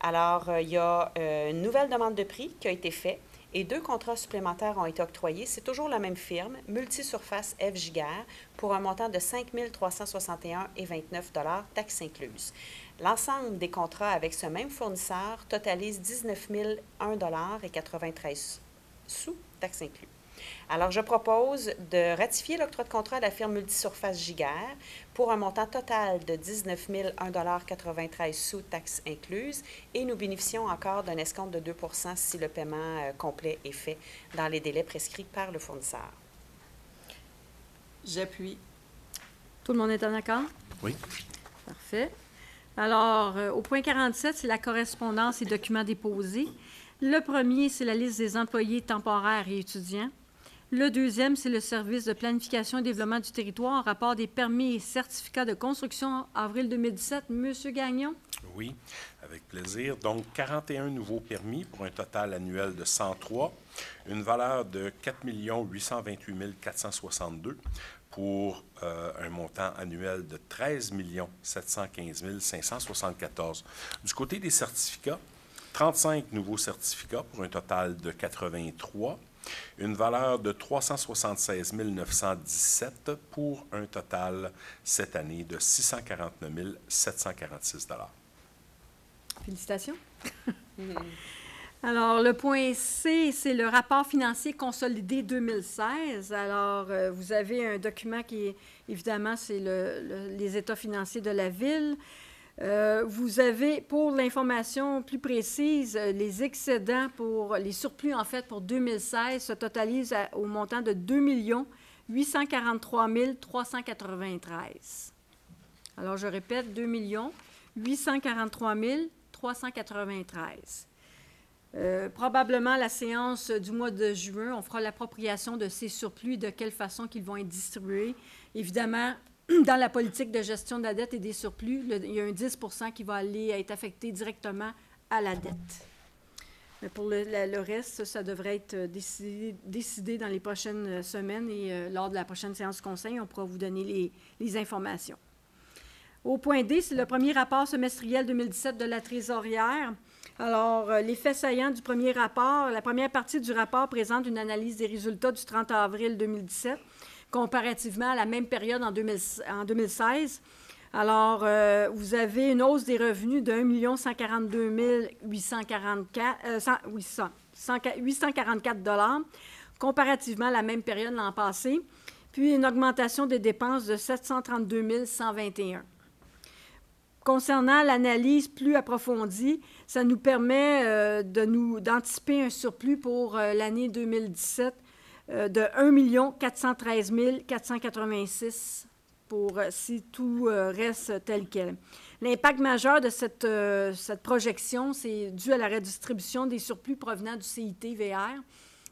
Alors, il y a une nouvelle demande de prix qui a été faite et 2 contrats supplémentaires ont été octroyés. C'est toujours la même firme, Multisurface F. Giguère, pour un montant de 5 361,29 $, taxes incluses. L'ensemble des contrats avec ce même fournisseur totalise 19 001,93 $, taxes incluses. Alors, je propose de ratifier l'octroi de contrat à la firme Multisurface Giguère pour un montant total de 19 001,93 $, taxes incluses, et nous bénéficions encore d'un escompte de 2 % si le paiement complet est fait dans les délais prescrits par le fournisseur. J'appuie. Tout le monde est en accord? Oui. Parfait. Alors, au point 47, c'est la correspondance et documents déposés. Le premier, c'est la liste des employés temporaires et étudiants. Le deuxième, c'est le service de planification et développement du territoire, rapport des permis et certificats de construction avril 2017. Monsieur Gagnon? Oui, avec plaisir. Donc, 41 nouveaux permis pour un total annuel de 103, une valeur de 4 828 462 pour un montant annuel de 13 715 574. Du côté des certificats, 35 nouveaux certificats pour un total de 83, une valeur de 376 917 pour un total cette année de 649 746 $. Félicitations. Alors, le point C, c'est le rapport financier consolidé 2016. Alors, vous avez un document qui est, évidemment, c'est les états financiers de la Ville. Vous avez, pour l'information plus précise, les excédents pour les surplus, en fait, pour 2016 se totalisent au montant de 2 843 393. Alors, je répète, 2 843 393. Probablement, la séance du mois de juin, on fera l'appropriation de ces surplus et de quelle façon qu'ils vont être distribués. Évidemment, dans la politique de gestion de la dette et des surplus, il y a un 10 % qui va aller être affecté directement à la dette. Mais pour le reste, ça devrait être décidé dans les prochaines semaines et lors de la prochaine séance du Conseil, on pourra vous donner les informations. Au point D, c'est le premier rapport semestriel 2017 de la trésorière. Alors, les faits saillants du premier rapport, la première partie du rapport présente une analyse des résultats du 30 avril 2017, comparativement à la même période en 2016. Alors, vous avez une hausse des revenus de 1 142 844 $, comparativement à la même période l'an passé. puis une augmentation des dépenses de 732 121. Concernant l'analyse plus approfondie, ça nous permet d'anticiper un surplus pour l'année 2017 de 1 413 486 pour si tout reste tel quel. L'impact majeur de cette projection, c'est dû à la redistribution des surplus provenant du CIT-VR,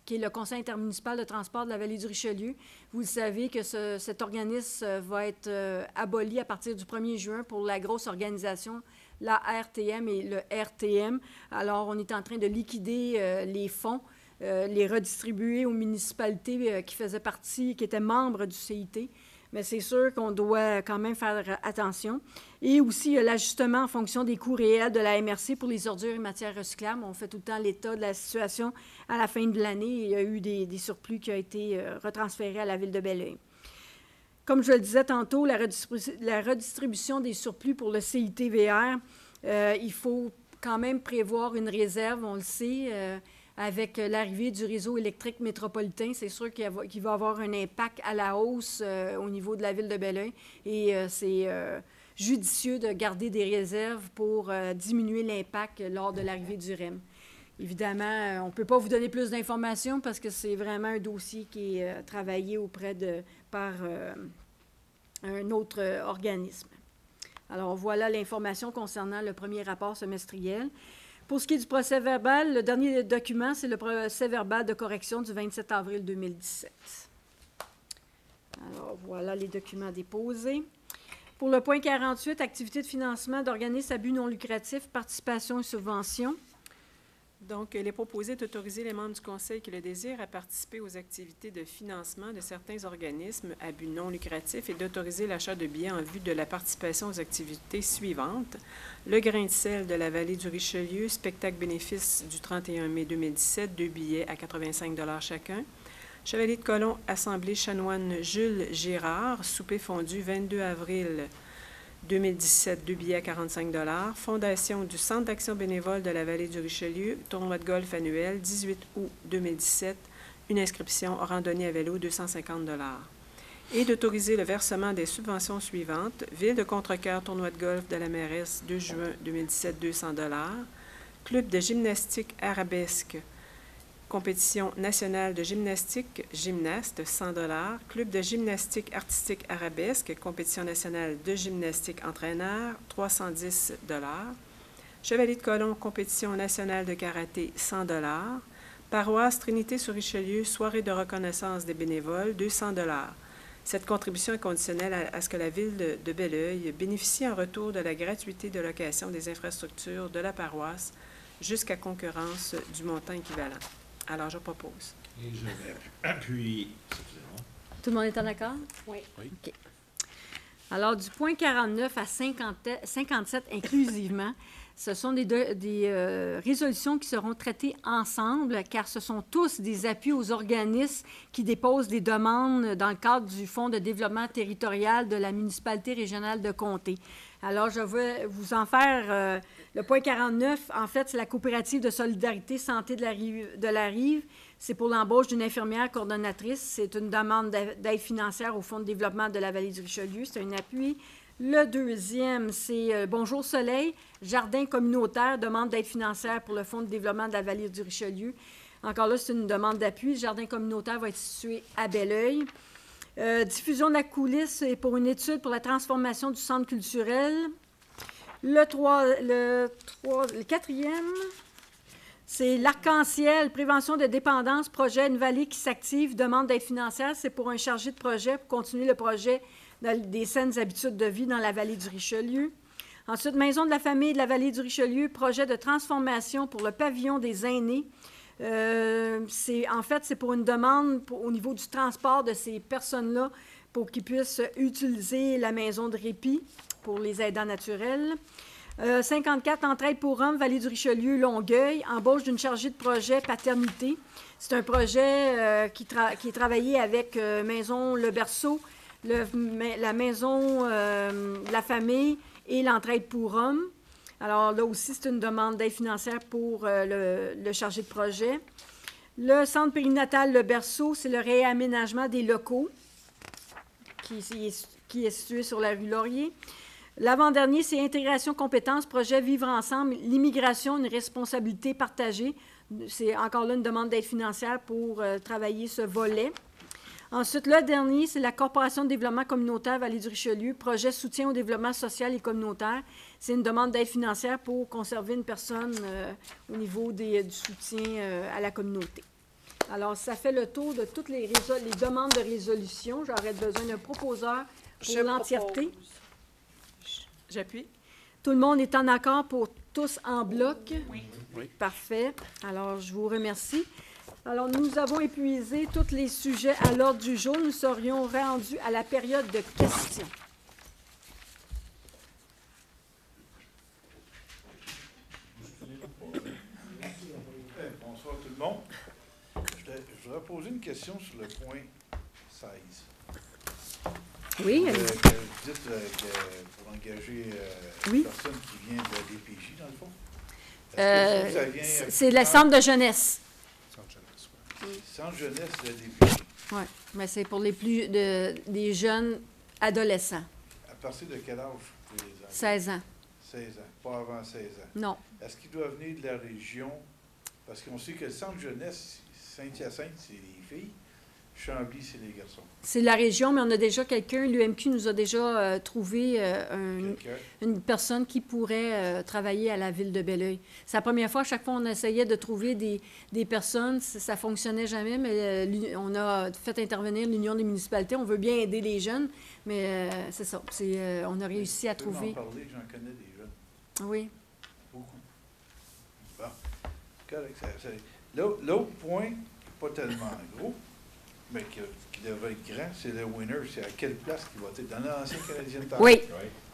qui est le Conseil intermunicipal de transport de la vallée du Richelieu. Vous le savez que cet organisme va être aboli à partir du 1er juin pour la grosse organisation, la RTM et le RTM. Alors, on est en train de liquider les fonds, les redistribuer aux municipalités qui faisaient partie, qui étaient membres du CIT. Mais c'est sûr qu'on doit quand même faire attention. Et aussi, l'ajustement en fonction des coûts réels de la MRC pour les ordures et matières recyclables. On fait tout le temps l'état de la situation à la fin de l'année. Il y a eu des surplus qui ont été retransférés à la ville de Belleuil. Comme je le disais tantôt, la redistribution des surplus pour le CIT-VR, il faut quand même prévoir une réserve, on le sait, avec l'arrivée du réseau électrique métropolitain. C'est sûr qu'il va avoir un impact à la hausse au niveau de la ville de Belleuil. Et c'est judicieux de garder des réserves pour diminuer l'impact lors de l'arrivée du REM. Évidemment, on ne peut pas vous donner plus d'informations parce que c'est vraiment un dossier qui est travaillé par un autre organisme. Alors, voilà l'information concernant le premier rapport semestriel. Pour ce qui est du procès-verbal, le dernier document, c'est le procès-verbal de correction du 27 avril 2017. Alors, voilà les documents déposés. Pour le point 48, activité de financement d'organismes à but non lucratif, participation et subventions. Donc, il est proposé d'autoriser les membres du Conseil qui le désirent à participer aux activités de financement de certains organismes à but non lucratif et d'autoriser l'achat de billets en vue de la participation aux activités suivantes. Le Grain de sel de la vallée du Richelieu, spectacle bénéfice du 31 mai 2017, 2 billets à 85 $ chacun. Chevalier de Colomb, Assemblée chanoine Jules Girard, souper fondu 22 avril 2017, 2 billets à 45 $. Fondation du Centre d'action bénévole de la vallée du Richelieu, tournoi de golf annuel, 18 août 2017, une inscription randonnée à vélo, 250 $. Et d'autoriser le versement des subventions suivantes. Ville de Contrecoeur, tournoi de golf de la mairesse, 2 juin 2017, 200 $. Club de gymnastique arabesque, compétition nationale de gymnastique, gymnaste, 100 $. Club de gymnastique artistique arabesque, compétition nationale de gymnastique entraîneur, 310 $. Chevalier de Colomb, compétition nationale de karaté, 100 $. Paroisse Trinité-sur-Richelieu, soirée de reconnaissance des bénévoles, 200 $. Cette contribution est conditionnelle à ce que la ville de Belleuil bénéficie en retour de la gratuité de location des infrastructures de la paroisse jusqu'à concurrence du montant équivalent. Alors, je propose. Et je vais appuyer. Tout le monde est en accord? Oui. OK. Alors, du point 49 à 57 inclusivement, ce sont des résolutions qui seront traitées ensemble, car ce sont tous des appuis aux organismes qui déposent des demandes dans le cadre du Fonds de développement territorial de la municipalité régionale de Comté. Alors, je vais vous en faire le point 49. En fait, c'est la coopérative de solidarité santé de la Rive. C'est pour l'embauche d'une infirmière coordonnatrice. C'est une demande d'aide financière au Fonds de développement de la vallée du Richelieu. C'est un appui. Le deuxième, c'est Bonjour Soleil, jardin communautaire, demande d'aide financière pour le Fonds de développement de la vallée du Richelieu. Encore là, c'est une demande d'appui. Le jardin communautaire va être situé à Belleuil. Diffusion de la coulisse, c'est pour une étude pour la transformation du centre culturel. Le quatrième, c'est l'Arc-en-Ciel, prévention de dépendance, projet Une vallée qui s'active, demande d'aide financière. C'est pour un chargé de projet pour continuer le projet des saines habitudes de vie dans la vallée du Richelieu. Ensuite, Maison de la famille de la vallée du Richelieu, projet de transformation pour le pavillon des aînés. C'est pour une demande au niveau du transport de ces personnes-là pour qu'ils puissent utiliser la maison de répit pour les aidants naturels. 54, Entraide pour hommes, Vallée du Richelieu, Longueuil, embauche d'une chargée de projet paternité. C'est un projet qui est travaillé avec Maison Le Berceau, la Maison La Famille et l'Entraide pour hommes. Alors là aussi, c'est une demande d'aide financière pour le chargé de projet. Le centre périnatal Le Berceau, c'est le réaménagement des locaux. qui est situé sur la rue Laurier. L'avant-dernier, c'est intégration compétences, projet Vivre ensemble, l'immigration, une responsabilité partagée. C'est encore là une demande d'aide financière pour travailler ce volet. Ensuite, le dernier, c'est la Corporation de développement communautaire Vallée du Richelieu, projet soutien au développement social et communautaire. C'est une demande d'aide financière pour conserver une personne au niveau du soutien à la communauté. Alors, ça fait le tour de toutes les demandes de résolution. J'aurais besoin d'un proposeur pour l'entièreté. J'appuie. Tout le monde est en accord pour tous en bloc? Oui. Parfait. Alors, je vous remercie. Alors, nous avons épuisé tous les sujets à l'ordre du jour. Nous serions rendus à la période de questions. Bonsoir tout le monde. Je voudrais poser une question sur le point 16. Oui, Vous dites que pour engager Oui. une personne qui vient de la DPJ, dans le fond. Est-ce que ça vient, c'est le centre de jeunesse. Centre jeunesse de la DPJ. Oui, mais c'est pour les des jeunes adolescents, À partir de quel âge vous les engager? 16 ans. 16 ans, pas avant 16 ans. Non. Est-ce qu'il doit venir de la région? Parce qu'on sait que le centre jeunesse, Saint-Hyacinthe, c'est les filles. Chambly, c'est les garçons. C'est la région, mais on a déjà quelqu'un, l'UMQ nous a déjà trouvé Quelqu'un? une personne qui pourrait travailler à la ville de Belleuil. C'est la première fois, à chaque fois, on essayait de trouver des personnes, ça ne fonctionnait jamais, mais on a fait intervenir l'Union des municipalités. On veut bien aider les jeunes, mais c'est ça. On a réussi à Tu peux m'en trouver. parler, j'en connais des jeunes. Oui. Beaucoup. Bon, correct. L'autre point, pas tellement gros, mais qui devrait être grand, c'est le winner. C'est à quelle place qu'il va être? Dans l'ancien Canadien Tire? Oui.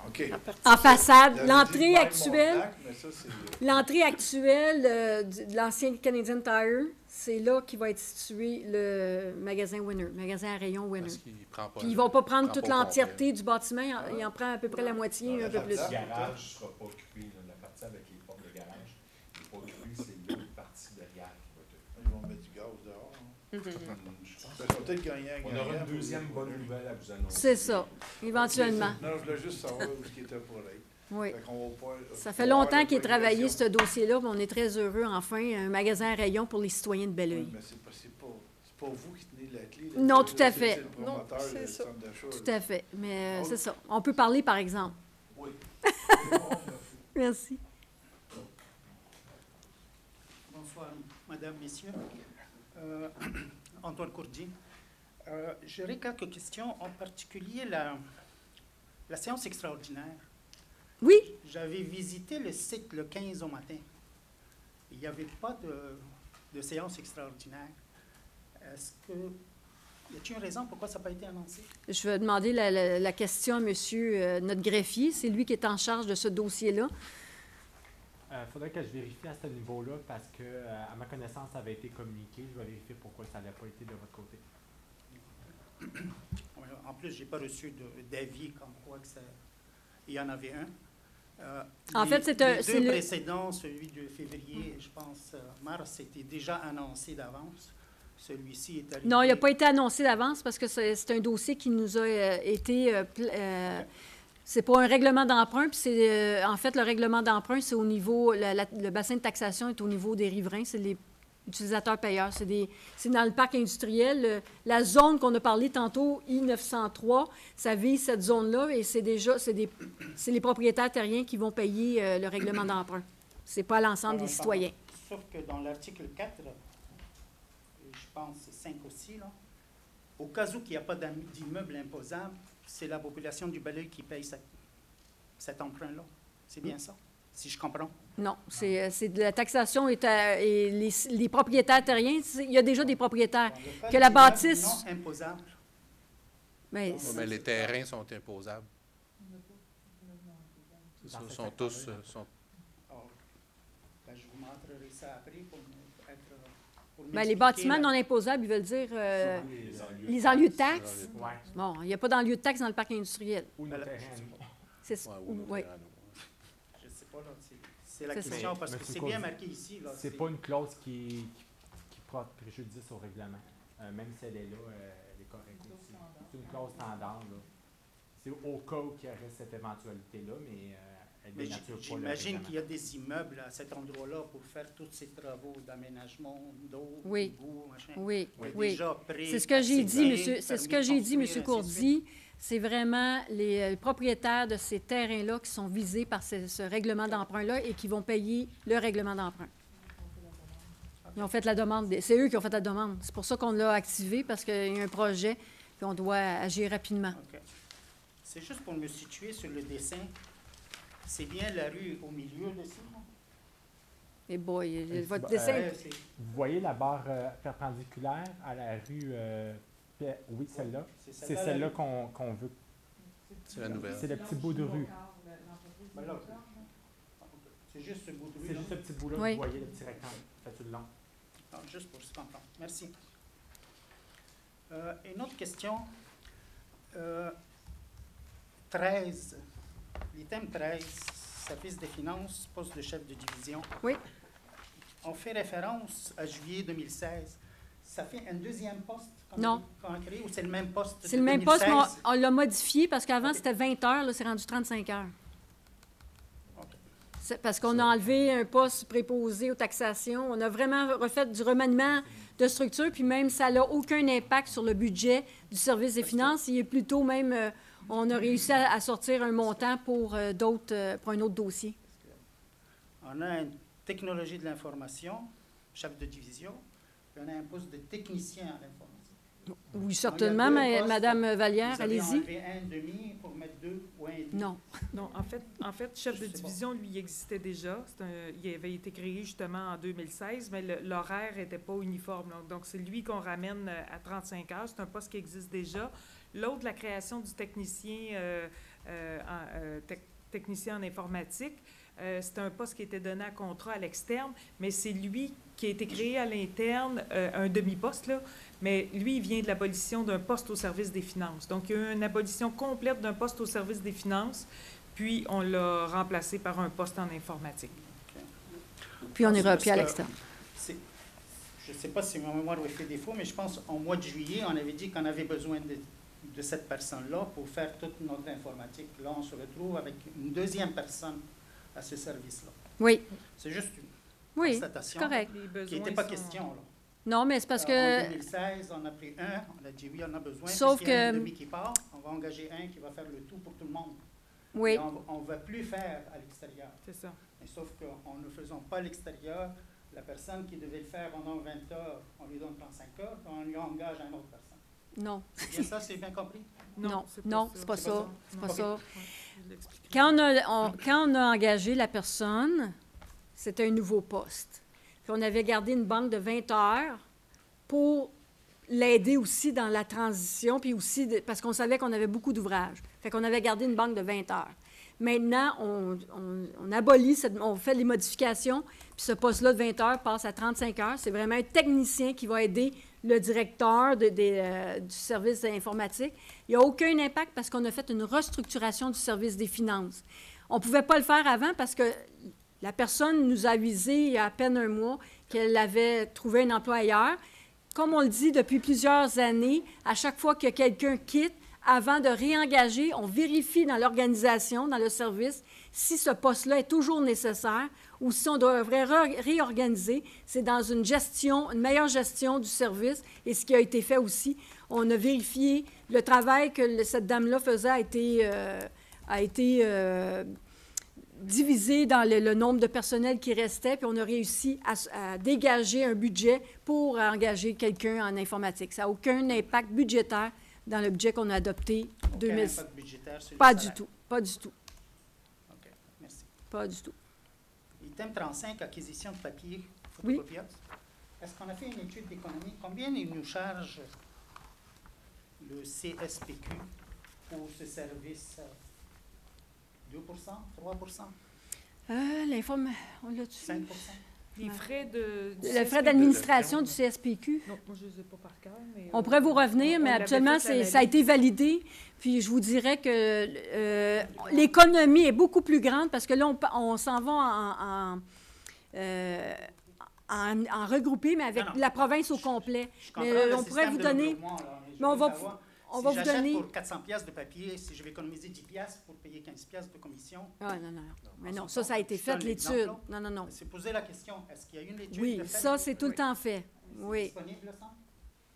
OK. En façade, J'avais l'entrée dit actuelle. Montagne, mais ça, c'est- L'entrée actuelle de l'ancien Canadian Tire, c'est là qu'il va être situé le magasin Winner, magasin à rayon Winner. Parce qu'il prend pas Puis ils ne vont pas prendre prend toute pas au l'entièreté du bâtiment, il en prend à peu près la moitié, un peu plus. Le garage ne sera pas occupé. Là. La partie avec les portes de garage n'est pas occupée. C'est l'autre partie derrière qui va être occupée. Ils vont mettre du gaz dehors. Hein. Ça va peut-être gagner un On aura une deuxième bonne nouvelle à vous annoncer. C'est ça, éventuellement. Non, je voulais juste savoir où ce qui était pour être. Oui. Fait qu'on va pas- Ça fait longtemps qu'il est travaillé, ce dossier-là, mais on est très heureux, enfin, un magasin à rayon pour les citoyens de Oui, Belleuil. mais c'est pas vous qui tenez la clé. là. Non, C'est- tout à c'est- fait. C'est le promoteur, Non, c'est le ça. centre d'achat. Tout à fait, mais c'est ça. On peut parler, par exemple. Oui. Merci. Bonsoir, Madame, Messieurs. Antoine Courdi. J'aurais quelques questions, en particulier la séance extraordinaire. Oui, J'avais visité le site le 15 au matin. Il n'y avait pas de séance extraordinaire. Est-ce que... Y a-t-il une raison pourquoi ça n'a pas été annoncé? je vais demander la question à monsieur, notre greffier. C'est lui qui est en charge de ce dossier-là. Il faudrait que je vérifie à ce niveau-là parce que, à ma connaissance, ça avait été communiqué. Je vais vérifier pourquoi ça n'a pas été de votre côté. En plus, je n'ai pas reçu d'avis comme quoi que ça... Il y en avait un. En fait, c'est un- les c'est deux le- précédents, celui de février, je pense, mars, c'était déjà annoncé d'avance. Celui-ci est arrivé. Non, il n'a pas été annoncé d'avance parce que c'est un dossier qui nous a été... c'est pas un règlement d'emprunt, puis c'est... en fait, le règlement d'emprunt, c'est au niveau... le bassin de taxation est au niveau des riverains, c'est les utilisateurs-payeurs. C'est dans le parc industriel. La zone qu'on a parlé tantôt, I-903, ça vise cette zone-là et c'est les propriétaires terriens qui vont payer le règlement d'emprunt. C'est pas l'ensemble des citoyens. Sauf que dans l'article 4, et je pense 5 aussi, là, au cas où il n'y a pas d'immeuble imposable, c'est la population du Belleuil qui paye cet emprunt-là. C'est bien ça, si je comprends. Non, c'est de la taxation et les propriétaires terriens. Il y a déjà des propriétaires. Dans le cas Que la d'immeubles bâtisse- non imposable. Mais Ouais, mais les terrains sont imposables. C'est ça, sont tous... sont- Oh, ben, je vous montrerai ça après pour les m'expliquer bâtiments la- non imposables, ils veulent dire les enlieux de taxes. Oui. Bon, il n'y a pas d'enlieu de taxes dans le parc industriel. Ou nos Voilà. terrains. C'est Ouais, ou nos oui. terrains, Je ne sais pas, là, c'est la C'est ça. question, parce que Monsieur c'est Caudy, bien marqué ici. Là, C'est pas une clause qui porte préjudice au règlement. Même si elle est là, elle est correct aussi. C'est une clause standard, là. C'est au cas où il y aurait cette éventualité-là, mais elle Mais dénature pas le j'imagine règlement. qu'il y a des immeubles à cet endroit-là pour faire tous ces travaux d'aménagement d'eau, Oui. d'égout, machin. Oui, qui est oui. déjà prêt, C'est ce que j'ai dit, assigné, monsieur. C'est ce que permis j'ai de dit, monsieur construire, ainsi de suite. Courdy. C'est vraiment les propriétaires de ces terrains-là qui sont visés par ce règlement d'emprunt-là et qui vont payer le règlement d'emprunt. Ils ont fait la demande. C'est eux qui ont fait la demande. C'est pour ça qu'on l'a activé, parce qu'il y a un projet, puis on doit agir rapidement. OK. C'est juste pour me situer sur le dessin. C'est bien la rue au milieu de ça? non? Et boy, votre bah, dessin... C'est- Vous voyez la barre perpendiculaire à la rue... oui, celle-là. C'est celle-là, celle-là la rue. qu'on veut. C'est la nouvelle. C'est le petit bout de rue. Ben là, c'est juste ce bout de rue. C'est là. juste ce petit bout-là, Oui. vous voyez le petit rectangle. Fait tout le long. Non, juste pour se comprendre. Merci. Une autre question. 13. L'item 13, service des finances, poste de chef de division. Oui. On fait référence à juillet 2016. Ça fait un deuxième poste Non. qu'on a créé ou c'est le même poste C'est de le même poste, mais 2016? on l'a modifié, parce qu'avant, OK. c'était 20 heures, là, c'est rendu 35 heures. OK. C'est parce qu'on a enlevé un poste préposé aux taxations. On a vraiment refait du remaniement de structure, puis même ça n'a aucun impact sur le budget du service des finances. Il est plutôt même, on a réussi à sortir un montant pour pour un autre dossier. On a une technologie de l'information, chef de division, puis on a un poste de technicien à l'information. Oui, certainement, Il y a deux postes. Madame Vallière, Vous avez allez-y. enlevé un demi pour mettre deux ou un et demi. Non. Non, en fait, chef de Je sais pas. division, lui, il existait déjà. Il avait été créé justement en 2016, mais l'horaire n'était pas uniforme. Donc, c'est lui qu'on ramène à 35 heures. C'est un poste qui existe déjà. L'autre, la création du technicien, technicien en informatique, c'est un poste qui était donné à contrat à l'externe, mais c'est lui qui a été créé à l'interne, un demi-poste, là, mais lui, il vient de l'abolition d'un poste au service des finances. Donc, il y a eu une abolition complète d'un poste au service des finances, puis on l'a remplacé par un poste en informatique. Puis on est Parce repris à que l'externe. Je ne sais pas si ma mémoire lui fait défaut, mais je pense qu'en mois de juillet, on avait dit qu'on avait besoin de cette personne-là pour faire toute notre informatique. Là, on se retrouve avec une deuxième personne à ce service-là. Oui, C'est juste une oui, constatation correct. Les qui besoins n'était pas sont- question. Là. Non, mais c'est parce En que... 2016, on a pris un, on a dit oui, on a besoin. Sauf puisqu'il y a un que- demi qui part, on va engager un qui va faire le tout pour tout le monde. Oui, Et on ne va plus faire à l'extérieur. C'est ça. Mais sauf qu'en ne faisant pas à l'extérieur, la personne qui devait le faire pendant 20 heures, on lui donne 35 heures, puis on lui engage une autre personne. non. C'est bien ça, c'est bien compris? Non, c'est pas non, ça. c'est pas C'est pas ça. ça. C'est pas Ok. ça. Ouais, je l'expliquerai. Quand on a engagé la personne, c'était un nouveau poste. Puis on avait gardé une banque de 20 heures pour l'aider aussi dans la transition, puis aussi parce qu'on savait qu'on avait beaucoup d'ouvrages. Fait qu'on avait gardé une banque de 20 heures. Maintenant, on abolit, on fait les modifications, puis ce poste-là de 20 heures passe à 35 heures. C'est vraiment un technicien qui va aider le directeur du service informatique. Il n'y a aucun impact parce qu'on a fait une restructuration du service des finances. On ne pouvait pas le faire avant parce que la personne nous a avisé il y a à peine un mois qu'elle avait trouvé un emploi ailleurs. Comme on le dit depuis plusieurs années, à chaque fois que quelqu'un quitte, avant de réengager, on vérifie dans l'organisation, dans le service, si ce poste-là est toujours nécessaire ou si on devrait réorganiser. C'est dans une meilleure gestion du service. Et ce qui a été fait aussi, on a vérifié le travail que cette dame-là faisait a été divisé dans le nombre de personnel qui restait, puis on a réussi à dégager un budget pour engager quelqu'un en informatique. Ça n'a aucun impact budgétaire dans le budget qu'on a adopté en 2006. Impact budgétaire sur Pas les du salaires. tout, pas du tout, OK, merci. pas du tout. Item 35, acquisition de papier Oui. photocopieuse. Est-ce qu'on a fait une étude d'économie? Combien il nous charge le CSPQ pour ce service? 2 3 On l'a dessus. 5 Les frais de... du Le frais CSPQ. d'administration du CSPQ. Non, moi, je ne les ai pas par cœur, mais... On pourrait vous revenir, mais l'avait actuellement, fait à ça a été validé. Puis je vous dirais que l'économie est beaucoup plus grande parce que là, on s'en va en regroupé, mais avec Non, non. la province au complet. Je comprends Mais le on pourrait système vous de donner... regroupement, là, mais Mais on va savoir, on si va vous j'achète donner... pour 400 pièces de papier, si je vais économiser 10 pièces pour payer 15 pièces de commission. Ah, non. Mais non, ça a été Je donne fait, l'exemple, l'étude. là. Non. C'est poser la question, est-ce qu'il y a une étude Oui, de fait? ça, c'est tout le temps fait. C'est Oui. disponible, ça,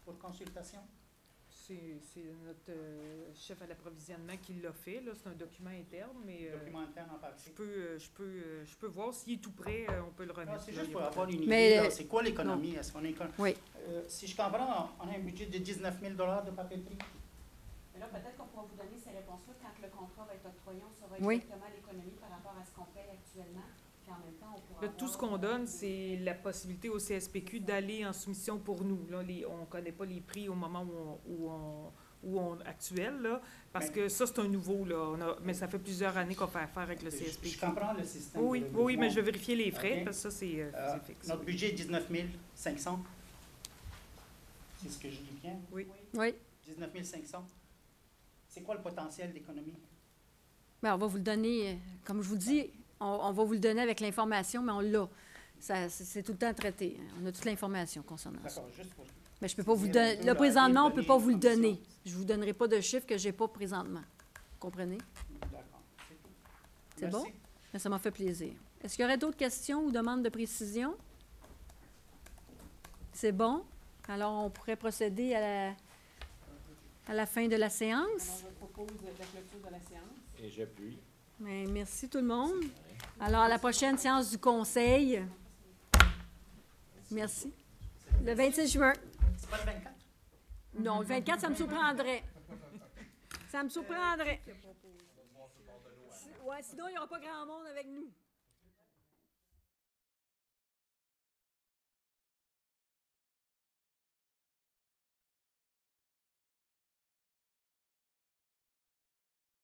pour consultation? C'est notre chef à l'approvisionnement qui l'a fait, là. C'est un document interne, mais Document interne en partie. je peux voir s'il est tout prêt, on peut le Non, remettre. c'est là, juste il y pour a pas avoir de- une idée, Mais, là, c'est quoi l'économie? Est-ce qu'on est... Oui. Si je comprends, on a un budget de 19 000 de papeterie. Mais là, peut-être qu'on pourra vous donner ces réponses-là quand le contrat va être octroyé. On saura Oui. exactement l'économie par rapport à ce qu'on paye actuellement. Puis en même temps, on pourra Là, tout ce qu'on donne, c'est la possibilité au CSPQ d'aller en soumission pour nous. Là, on ne connaît pas les prix au moment actuel, là, parce Mais- que ça, c'est un nouveau. Là. Mais ça fait plusieurs années qu'on fait affaire avec le CSPQ. Je comprends le système. Oui, de oui, mais recrutement. je vais vérifier les frais, OK. parce que ça, c'est fixe. Notre budget est 19 500. C'est ce que je dis bien? Oui. Oui. 19 500. C'est quoi le potentiel d'économie? Bien, on va vous le donner, comme je vous dis, on va vous le donner avec l'information, mais on l'a. C'est tout le temps traité. On a toute l'information concernant ça. D'accord, juste pour... Mais je peux pas vous Dire un donner. peu Là, la présentement, on ne peut pas vous le commission. donner. Je ne vous donnerai pas de chiffres que je n'ai pas présentement. Vous comprenez? D'accord, c'est tout. C'est Merci. bon? Mais ça m'a fait plaisir. Est-ce qu'il y aurait d'autres questions ou demandes de précision? C'est bon? Alors, on pourrait procéder à la fin de la séance. Alors, je propose la clôture de la séance. Et j'appuie. Mais merci tout le monde. Alors, à la prochaine séance du Conseil. Merci. Le 26 juin. C'est pas le 24? Non, le 24, ça me surprendrait. Ça me surprendrait. Ouais, sinon, il n'y aura pas grand monde avec nous.